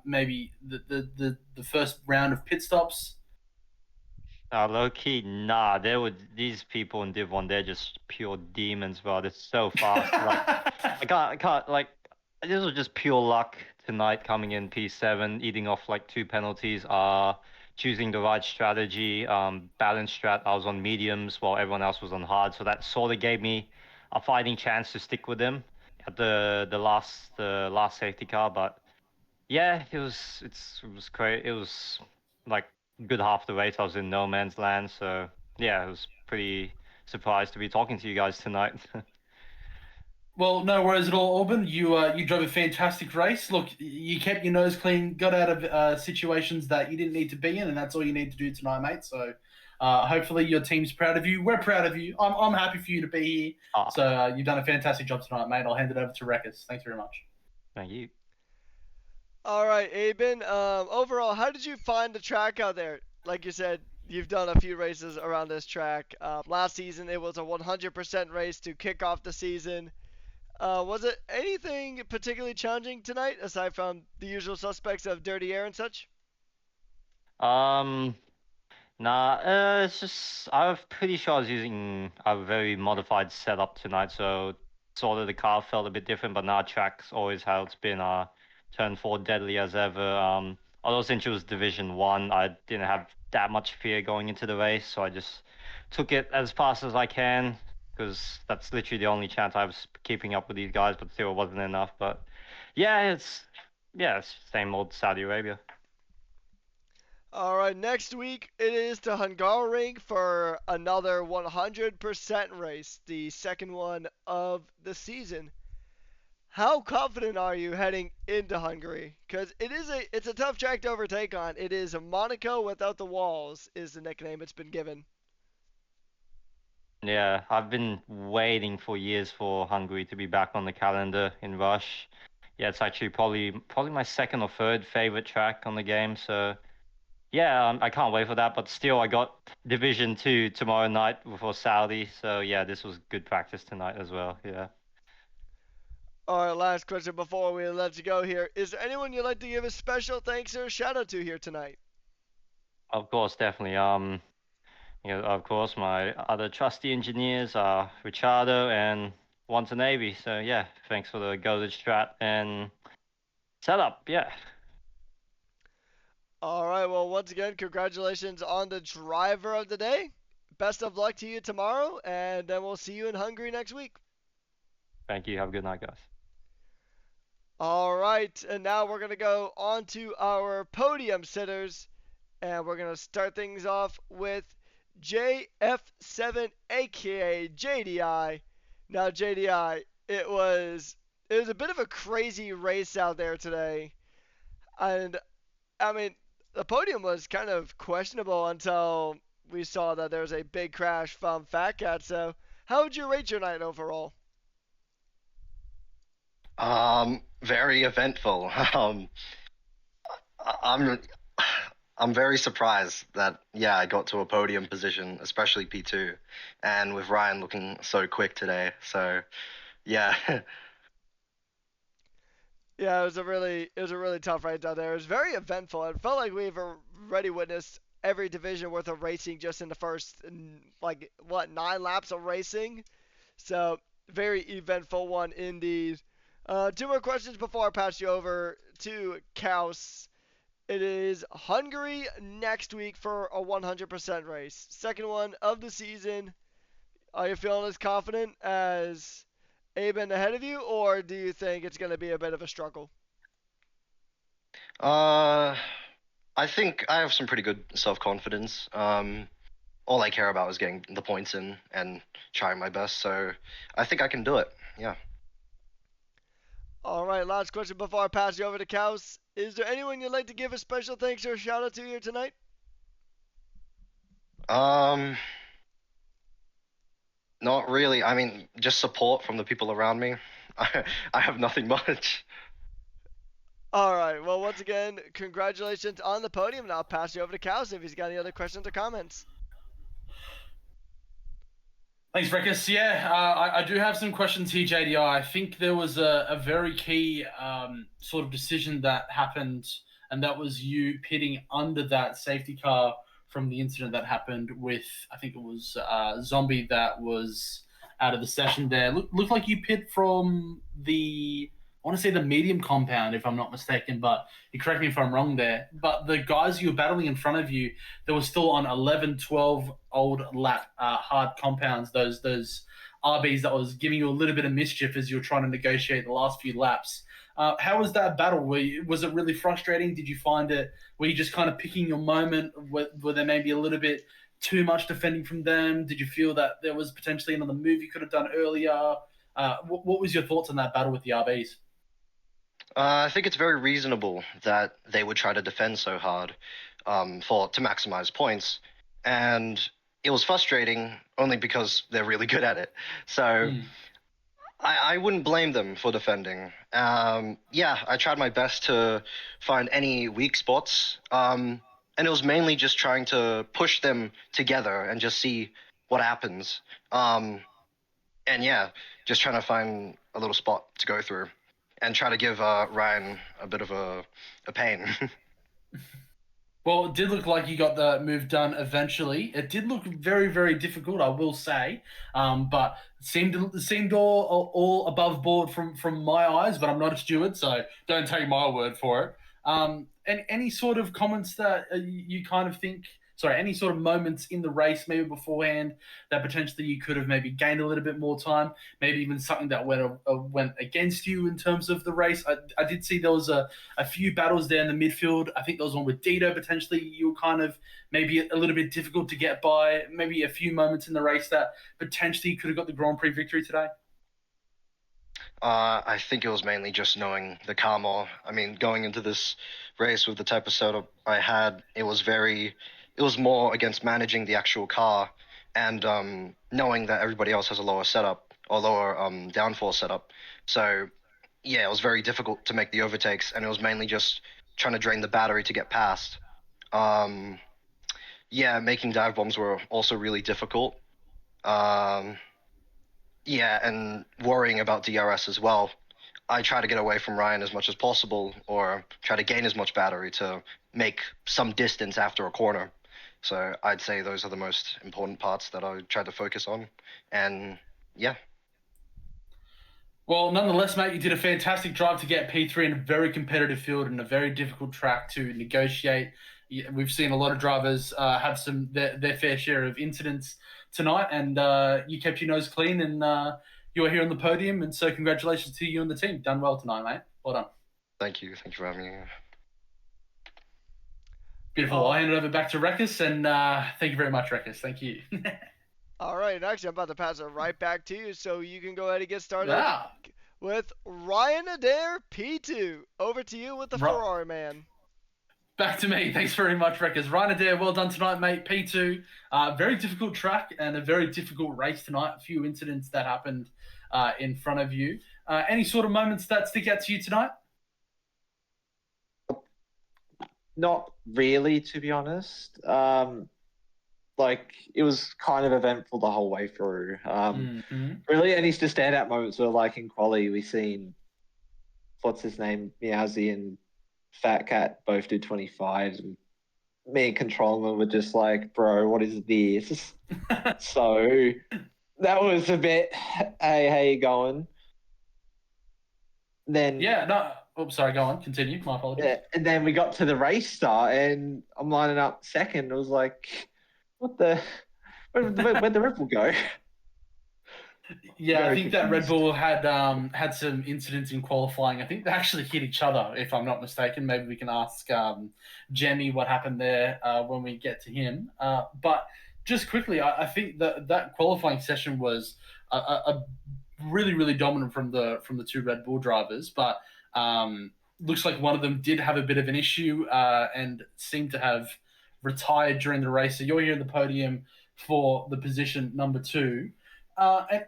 maybe the first round of pit stops. Low key, nah. There were these people in Div 1. They're just pure demons, bro. They're so fast. Like I can't like. This was just pure luck tonight coming in P7, eating off like two penalties. Choosing the right strategy. Balance strat. I was on mediums while everyone else was on hard, so that sort of gave me a fighting chance to stick with them at the last safety car. But yeah, it was great. It was like good half the race I was in no man's land, so yeah, I was pretty surprised to be talking to you guys tonight. Well, no worries at all, Auburn. You drove a fantastic race. Look, you kept your nose clean, got out of situations that you didn't need to be in, and that's all you need to do tonight, mate. So, hopefully, your team's proud of you. We're proud of you. I'm happy for you to be here. Ah, So, you've done a fantastic job tonight, mate. I'll hand it over to Rekus. Thanks very much. thank you. All right, Aben. Overall, how did you find the track out there? Like you said, you've done a few races around this track. Last season, it was a 100% race to kick off the season. Was it anything particularly challenging tonight, aside from the usual suspects of dirty air and such? Um, Nah, it's just I'm pretty sure I was using a very modified setup tonight, so sort of the car felt a bit different, but now track's always how it's been. Turn four deadly as ever. Although since it was Division 1, I didn't have that much fear going into the race, so I just took it as fast as I can, because that's literally the only chance I was keeping up with these guys, but still it wasn't enough. But yeah, it's same old Saudi Arabia. All right, next week it is to Hungaroring for another 100% race, the second one of the season. How confident are you heading into Hungary? Because it's a tough track to overtake on. It is Monaco without the walls is the nickname it's been given. Yeah, I've been waiting for years for Hungary to be back on the calendar in Rush. Yeah, it's actually probably my second or third favorite track on the game. So yeah, I can't wait for that. But still, I got Division 2 tomorrow night before Saudi. So yeah, this was good practice tonight as well. Yeah, All right, last question before we let you go here. Is there anyone you'd like to give a special thanks or shout out to here tonight? of course, definitely. Of course, my other trusty engineers are Richardo and Wanta Navy. So yeah, thanks for the goaded strat and setup. Yeah. All right, well, once again, congratulations on the driver of the day. Best of luck to you tomorrow, and then we'll see you in Hungary next week. Thank you. Have a good night, guys. All right, and now we're going to go on to our podium sitters, and we're going to start things off with JF7, aka JDI. Now, JDI, it was a bit of a crazy race out there today, and I mean, the podium was kind of questionable until we saw that there was a big crash from Fat Cat. So, how would you rate your night overall? Very eventful. I'm I'm very surprised that yeah, I got to a podium position, especially P2, and with Ryan looking so quick today. So yeah, Yeah, it was a really tough race out there. It was very eventful. It felt like we've already witnessed every division worth of racing just in the first like what 9 laps of racing. So very eventful one indeed. Two more questions before I pass you over to Kaus. It is Hungary next week for a 100% race. Second one of the season. Are you feeling as confident as Aben ahead of you, or do you think it's going to be a bit of a struggle? I think I have some pretty good self-confidence. All I care about is getting the points in and trying my best. So I think I can do it. Yeah. All right, last question before I pass you over to Kaus. Is there anyone you'd like to give a special thanks or a shout out to here tonight? Not really. I mean, just support from the people around me. I have nothing much. All right. Well, once again, congratulations on the podium. And I'll pass you over to Kaus if he's got any other questions or comments. Thanks, Rekus. Yeah, I do have some questions here, JDI. I think there was a very key sort of decision that happened, and that was you pitting under that safety car from the incident that happened with, I think it was Zombie that was out of the session there. Looked like you pit from I want to say the medium compound, if I'm not mistaken, but you correct me if I'm wrong there. But the guys you were battling in front of you, they were still on 11, 12 old lap hard compounds, those RBs that was giving you a little bit of mischief as you were trying to negotiate the last few laps. How was that battle? Was it really frustrating? Did you find it? Were you just kind of picking your moment? Were there maybe a little bit too much defending from them? Did you feel that there was potentially another move you could have done earlier? What was your thoughts on that battle with the RBs? I think it's very reasonable that they would try to defend so hard to maximize points, and it was frustrating only because they're really good at it. So I wouldn't blame them for defending. Yeah, I tried my best to find any weak spots, and it was mainly just trying to push them together and just see what happens. And yeah, just trying to find a little spot to go through and try to give Ryan a bit of a pain. Well, it did look like you got the move done eventually. It did look very, very difficult, I will say, but it seemed all above board from my eyes. But I'm not a steward, so don't take my word for it. And any sort of comments that you kind of think? Sorry, any sort of moments in the race, maybe beforehand, that potentially you could have maybe gained a little bit more time, maybe even something that went against you in terms of the race. I did see there was a few battles there in the midfield. I think there was one with Dito potentially. You were kind of maybe a little bit difficult to get by. Maybe a few moments in the race that potentially could have got the Grand Prix victory today. I think it was mainly just knowing the car more. I mean, going into this race with the type of setup I had, it was more against managing the actual car and knowing that everybody else has a lower setup or lower downforce setup. So yeah, it was very difficult to make the overtakes, and it was mainly just trying to drain the battery to get past. Yeah, making dive bombs were also really difficult. Um, yeah, and worrying about DRS as well. I try to get away from Ryan as much as possible, or try to gain as much battery to make some distance after a corner. So I'd say those are the most important parts that I try to focus on. And yeah. Well, nonetheless, mate, you did a fantastic drive to get P3 in a very competitive field and a very difficult track to negotiate. We've seen a lot of drivers have their fair share of incidents tonight, and you kept your nose clean, and you were here on the podium. And so, congratulations to you and the team. Done well tonight, mate. Well done. Thank you. Thank you for having me. Beautiful. I'll hand it over back to Rekus, and thank you very much, Rekus. Thank you. All right, actually, I'm about to pass it right back to you, so you can go ahead and get started with Ryan Adair, P2. Over to you with the Ferrari man. Back to me. Thanks very much, Rekus. Ryan Adair, well done tonight, mate. P2. Very difficult track and a very difficult race tonight. A few incidents that happened in front of you. Any sort of moments that stick out to you tonight? Not really, to be honest. Like, it was kind of eventful the whole way through. Really, any standout moments were like in quali, we seen, what's his name, Meowsy and Fat Cat both did 25s. And me and Controlman were just like, bro, what is this? So, that was a bit, hey, how you going? Then Yeah, no. Oh, sorry. Go on. Continue. My apologies. yeah, and then we got to the race start, and I'm lining up second. I was like, what the? Where'd the Red Bull go? Yeah, I Very think that Red confused. Bull had some incidents in qualifying. I think they actually hit each other, if I'm not mistaken. Maybe we can ask Jemmy what happened there when we get to him. But just quickly, I think that qualifying session was a really really dominant from the two Red Bull drivers. But looks like one of them did have a bit of an issue and seemed to have retired during the race. So you're here in the podium for the position number 2.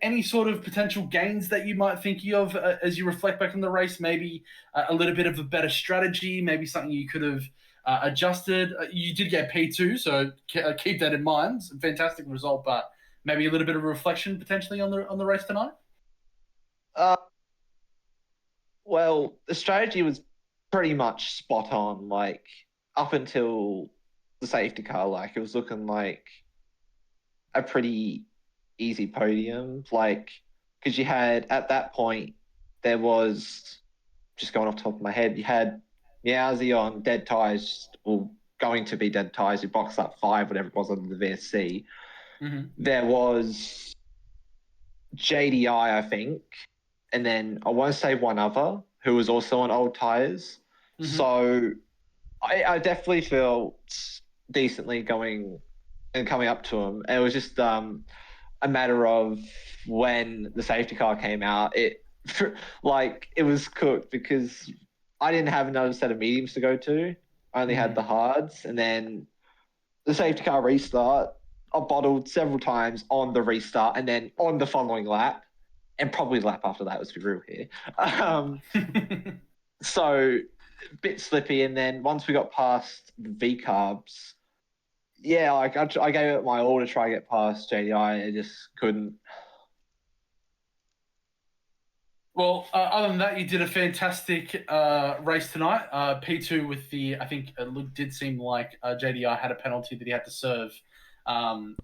Any sort of potential gains that you might think of as you reflect back on the race? Maybe a little bit of a better strategy, maybe something you could have adjusted. You did get P2, so keep that in mind. Fantastic result, but maybe a little bit of a reflection potentially on the race tonight. Uh, well, the strategy was pretty much spot on. Like up until the safety car, like it was looking like a pretty easy podium. Like because you had at that point there was just going off the top of my head, you had Meowsy on dead tires, or going to be dead tires. You boxed up 5, whatever it was, under the VSC. Mm-hmm. There was JDI, I think, and then I want to say one other who was also on old tires. Mm-hmm. So I definitely felt decently going and coming up to him. And it was just a matter of when the safety car came out, it like it was cooked because I didn't have another set of mediums to go to. I only had the hards, and then the safety car restart. I bottled several times on the restart, and then on the following lap, and probably the lap after that. Let's be real here. So a bit slippy, and then once we got past the V carbs, yeah, like I gave it my all to try to get past JDI. I just couldn't. Well, other than that, you did a fantastic race tonight. P2 with I think it did seem like JDI had a penalty that he had to serve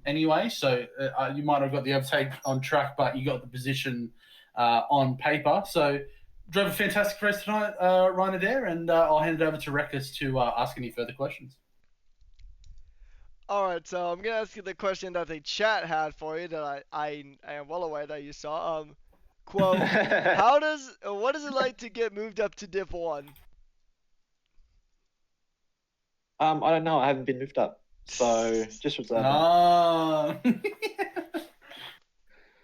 anyway. So you might have got the overtake on track, but you got the position on paper. So drove a fantastic race tonight, Ryan Adair, and I'll hand it over to Rekus to ask any further questions. All right, so I'm gonna ask you the question that the chat had for you that I am well aware that you saw. Quote: what is it like to get moved up to Div 1? I don't know. I haven't been moved up, so just reserve that. Ah.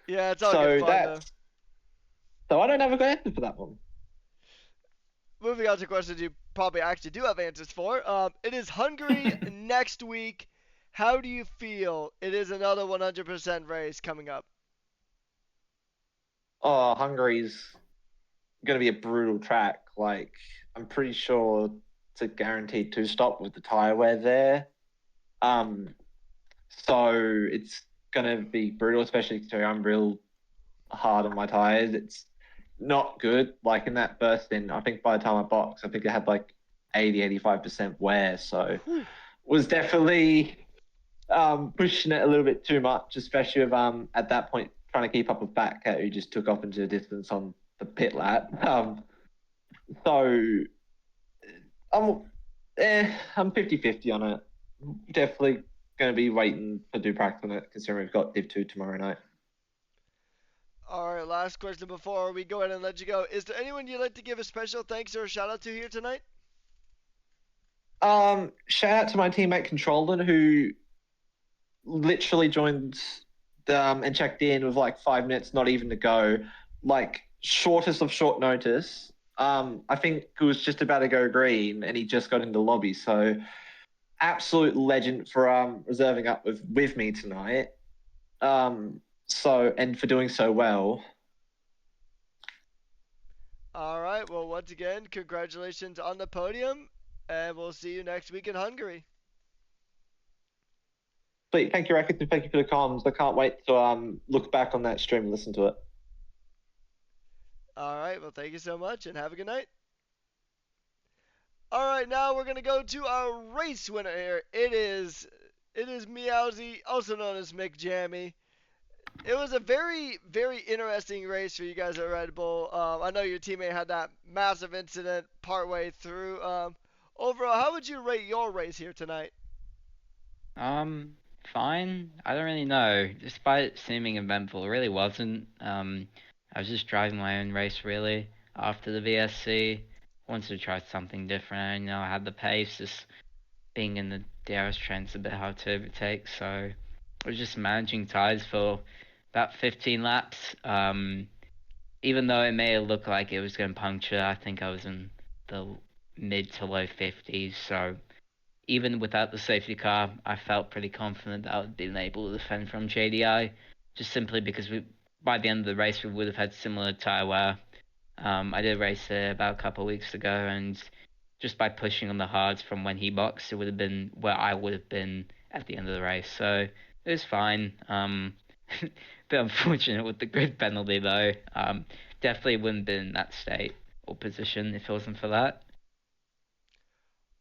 Yeah, it's all So good fun though. So I don't have a good answer for that one. Moving on to questions you probably actually do have answers for. It is Hungary next week. How do you feel? It is another 100% race coming up. Oh, Hungary's going to be a brutal track. Like, I'm pretty sure it's a guaranteed 2-stop with the tire wear there. So it's going to be brutal, especially because I'm real hard on my tires. It's not good. Like in that burst in, I think by the time I boxed, I think it had like 85% wear. So was definitely pushing it a little bit too much, especially with at that point trying to keep up with Batcat, who just took off into the distance on the pit lap. So I'm 50-50 on it. Definitely going to be waiting for Duprax on it, considering we've got Div2 tomorrow night. All right, last question before we go ahead and let you go. Is there anyone you'd like to give a special thanks or a shout out to here tonight? Shout out to my teammate Controller, who literally joined and checked in with like 5 minutes, not even to go, like shortest of short notice. I think it was just about to go green, and he just got into the lobby. So, absolute legend for reserving up with me tonight. And for doing so well. All right. Well, once again, congratulations on the podium, and we'll see you next week in Hungary. Sweet. Thank you, Rackets, and thank you for the comms. I can't wait to look back on that stream and listen to it. All right. Well, thank you so much, and have a good night. All right. Now we're gonna go to our race winner here. It is Meowsy, also known as McJammy. It was a very, very interesting race for you guys at Red Bull. I know your teammate had that massive incident partway through. Overall, how would you rate your race here tonight? Fine. I don't really know. Despite it seeming eventful, it really wasn't. I was just driving my own race really after the VSC. Wanted to try something different. I had the pace. Just being in the DRS train's a bit hard to overtake, so I was just managing tires for about 15 laps. Even though it may have looked like it was going to puncture, I think I was in the mid to low 50s, so even without the safety car, I felt pretty confident that I would be able to defend from JDI, just simply because by the end of the race, we would have had similar tyre wear. I did race it about a couple of weeks ago, and just by pushing on the hards from when he boxed, it would have been where I would have been at the end of the race. So it was fine. Bit unfortunate with the grid penalty though. Definitely wouldn't have been in that state or position if it wasn't for that.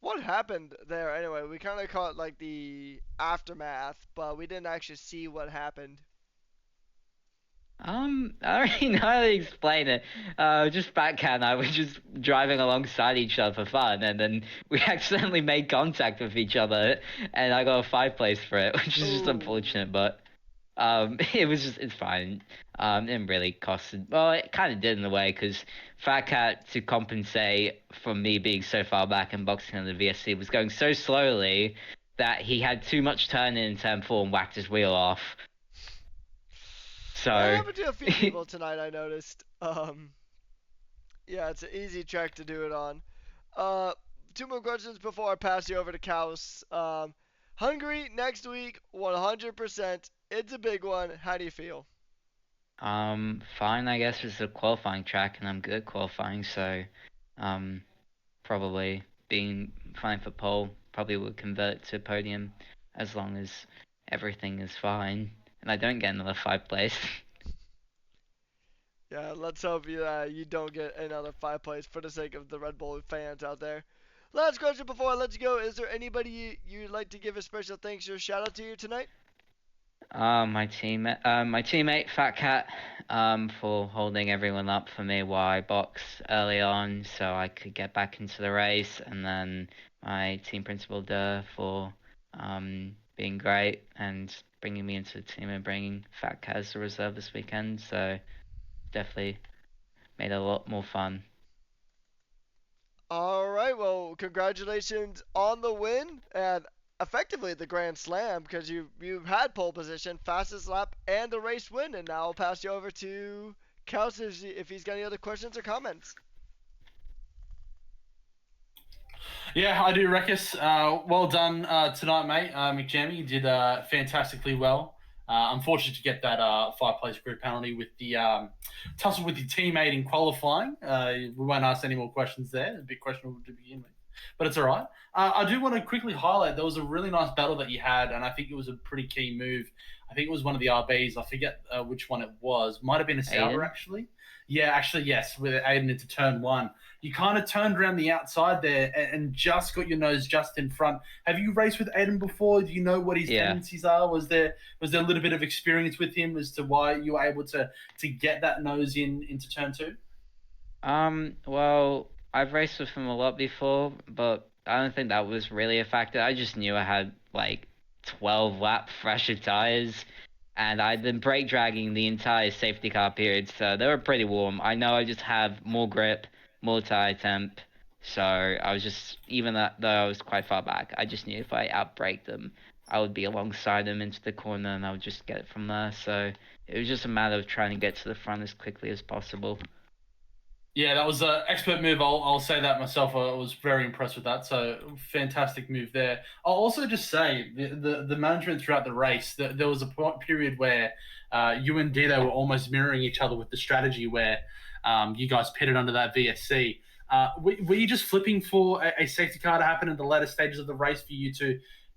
What happened there anyway? We kind of caught like the aftermath, but we didn't actually see what happened. I don't really know how to explain it. Just Fat Cat and I were just driving alongside each other for fun, and then we accidentally made contact with each other, and I got a 5th place for it, which is just Ooh. unfortunate, but it's fine. It didn't really cost. Well, it kind of did in a way, because Fat Cat, to compensate for me being so far back and boxing on the VSC, was going so slowly that he had too much turn in turn 4 and whacked his wheel off. So That happened to a few people tonight, I noticed. Yeah, it's an easy track to do it on. Uh, Two more questions before I pass you over to Kaus. Hungary next week, 100%. It's a big one. How do you feel? Fine, I guess it's a qualifying track, and I'm good at qualifying, so probably being fine for pole probably would convert to podium as long as everything is fine and I don't get another 5th place. Yeah, let's hope you don't get another 5th place for the sake of the Red Bull fans out there. Last question before I let you go. Is there anybody you'd like to give a special thanks or shout out to you tonight? My teammate Fat Cat, for holding everyone up for me while I boxed early on, so I could get back into the race, and then my team principal Durr for being great and bringing me into the team and bringing Fat Cat as a reserve this weekend. So definitely made it a lot more fun. All right, well, congratulations on the win and effectively the Grand Slam because you've had pole position, fastest lap, and the race win. And now I'll pass you over to Kels if he's got any other questions or comments. Yeah, I do, Rekis. Well done tonight, mate. McJammy, you did fantastically well. Unfortunate to get that 5th place group penalty with the tussle with your teammate in qualifying. We won't ask any more questions there. A bit questionable to begin with, but it's all right. I do want to quickly highlight there was a really nice battle that you had, and I think it was a pretty key move. I think it was one of the RBs. I forget which one it was. Might have been a Sauber, actually. Yeah, actually, yes, with Aiden into turn 1. You kind of turned around the outside there and just got your nose just in front. Have you raced with Aiden before? Do you know what his tendencies are? Was there a little bit of experience with him as to why you were able to get that nose into turn 2? Well, I've raced with him a lot before, but I don't think that was really a factor. I just knew I had like 12 lap fresher tires, and I'd been brake dragging the entire safety car period, so they were pretty warm. I know I just have more grip, more tire temp, so I was just, even though I was quite far back, I just knew if I outbraked them, I would be alongside them into the corner, and I would just get it from there. So it was just a matter of trying to get to the front as quickly as possible. Yeah, that was an expert move. I'll say that myself. I was very impressed with that. So fantastic move there. I'll also just say the management throughout the race. There was a period where you and Dito were almost mirroring each other with the strategy where you guys pitted under that VSC. Were you just flipping for a safety car to happen in the later stages of the race for you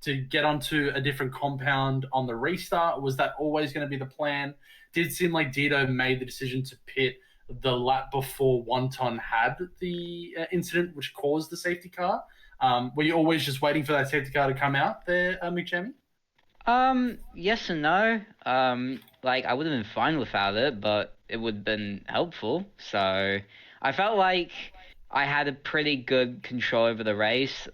to get onto a different compound on the restart? Was that always going to be the plan? Did it seem like Dito made the decision to pit the lap before Wonton had the incident which caused the safety car? Were you always just waiting for that safety car to come out there, McJamie? Yes and no. Like, I would have been fine without it, but it would have been helpful. So I felt like I had a pretty good control over the race.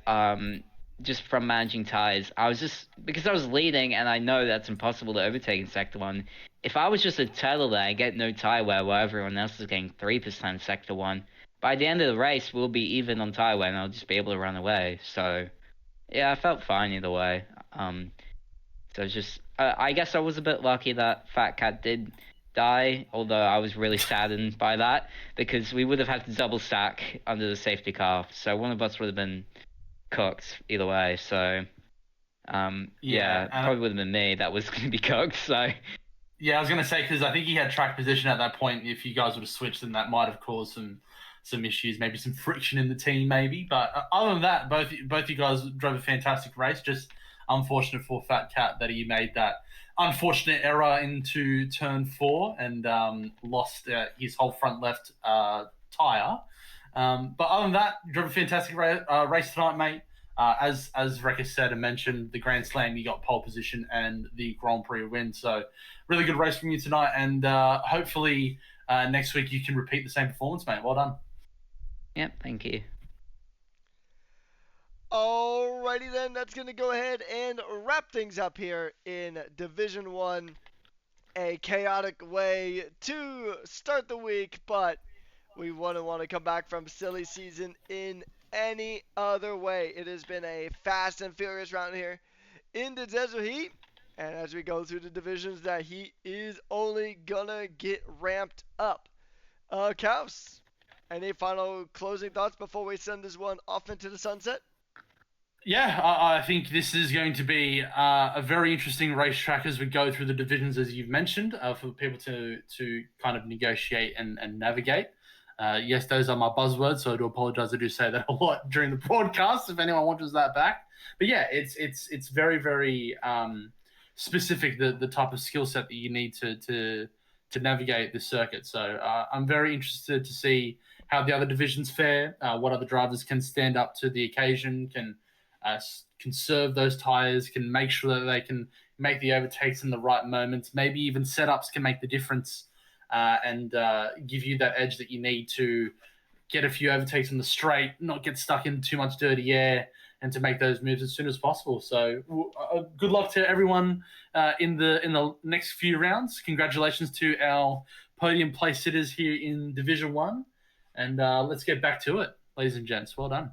Just from managing tires. I was just because I was leading, and I know that's impossible to overtake in Sector 1. If I was just a turtle there and get no tire wear while everyone else is getting 3% Sector 1, by the end of the race, we'll be even on tire wear, and I'll just be able to run away. So, yeah, I felt fine either way. So it's just, I guess I was a bit lucky that Fat Cat did die, although I was really saddened by that, because we would have had to double stack under the safety car, so one of us would have been cooked either way. So yeah, probably would have been me that was going to be cooked. So yeah, I was going to say, because I think he had track position at that point. If you guys would have switched, then that might have caused some issues, maybe some friction in the team, maybe. But other than that, both you guys drove a fantastic race. Just unfortunate for Fat Cat that he made that unfortunate error into turn 4 and lost his whole front left tire. But other than that, you drove a fantastic race tonight, mate. As Rekka said and mentioned, the Grand Slam, you got pole position and the Grand Prix win. So really good race from you tonight. And hopefully next week you can repeat the same performance, mate. Well done. Yep, thank you. Alrighty then, that's going to go ahead and wrap things up here in Division 1. A chaotic way to start the week, but we wouldn't want to come back from silly season in any other way. It has been a fast and furious round here in the Desert Heat. And as we go through the divisions, that heat is only gonna get ramped up. Kaus, any final closing thoughts before we send this one off into the sunset? Yeah, I think this is going to be a very interesting racetrack as we go through the divisions, as you've mentioned, for people to kind of negotiate and navigate. Yes, those are my buzzwords, so I do apologize. I do say that a lot during the broadcast if anyone wants that back. But yeah, it's very, very specific, the type of skill set that you need to navigate the circuit. So I'm very interested to see how the other divisions fare, what other drivers can stand up to the occasion, can conserve those tires, can make sure that they can make the overtakes in the right moments. Maybe even setups can make the difference and give you that edge that you need to get a few overtakes in the straight, not get stuck in too much dirty air, and to make those moves as soon as possible. So good luck to everyone in the next few rounds. Congratulations to our podium place sitters here in Division 1. And let's get back to it, ladies and gents. Well done.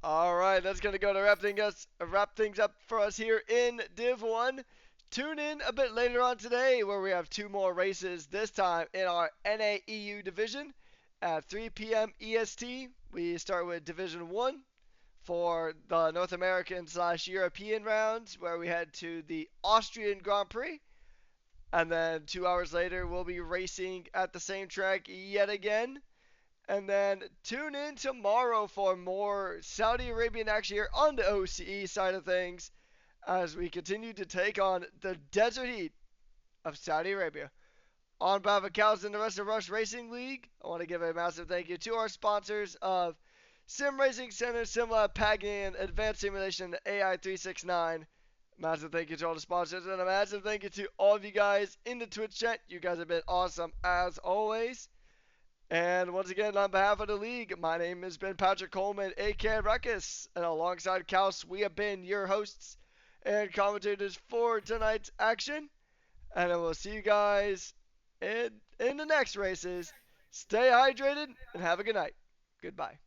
All right, that's going to go to wrap things up for us here in Div 1. Tune in a bit later on today where we have 2 more races, this time in our NAEU division at 3 p.m. EST. We start with Division 1 for the North American / European rounds, where we head to the Austrian Grand Prix. And then 2 hours later, we'll be racing at the same track yet again. And then tune in tomorrow for more Saudi Arabian action here on the OCE side of things as we continue to take on the Desert Heat of Saudi Arabia. On behalf of Cows and the rest of Rush Racing League, I want to give a massive thank you to our sponsors of Sim Racing Center, SimLab, Pagan, Advanced Simulation, AI369. Massive thank you to all the sponsors, and a massive thank you to all of you guys in the Twitch chat. You guys have been awesome as always. And once again, on behalf of the league, my name has been Patrick Coleman, aka Ruckus, and alongside Kaus, we have been your hosts and commentators for tonight's action. And I will see you guys in the next races. Stay hydrated and have a good night. Goodbye.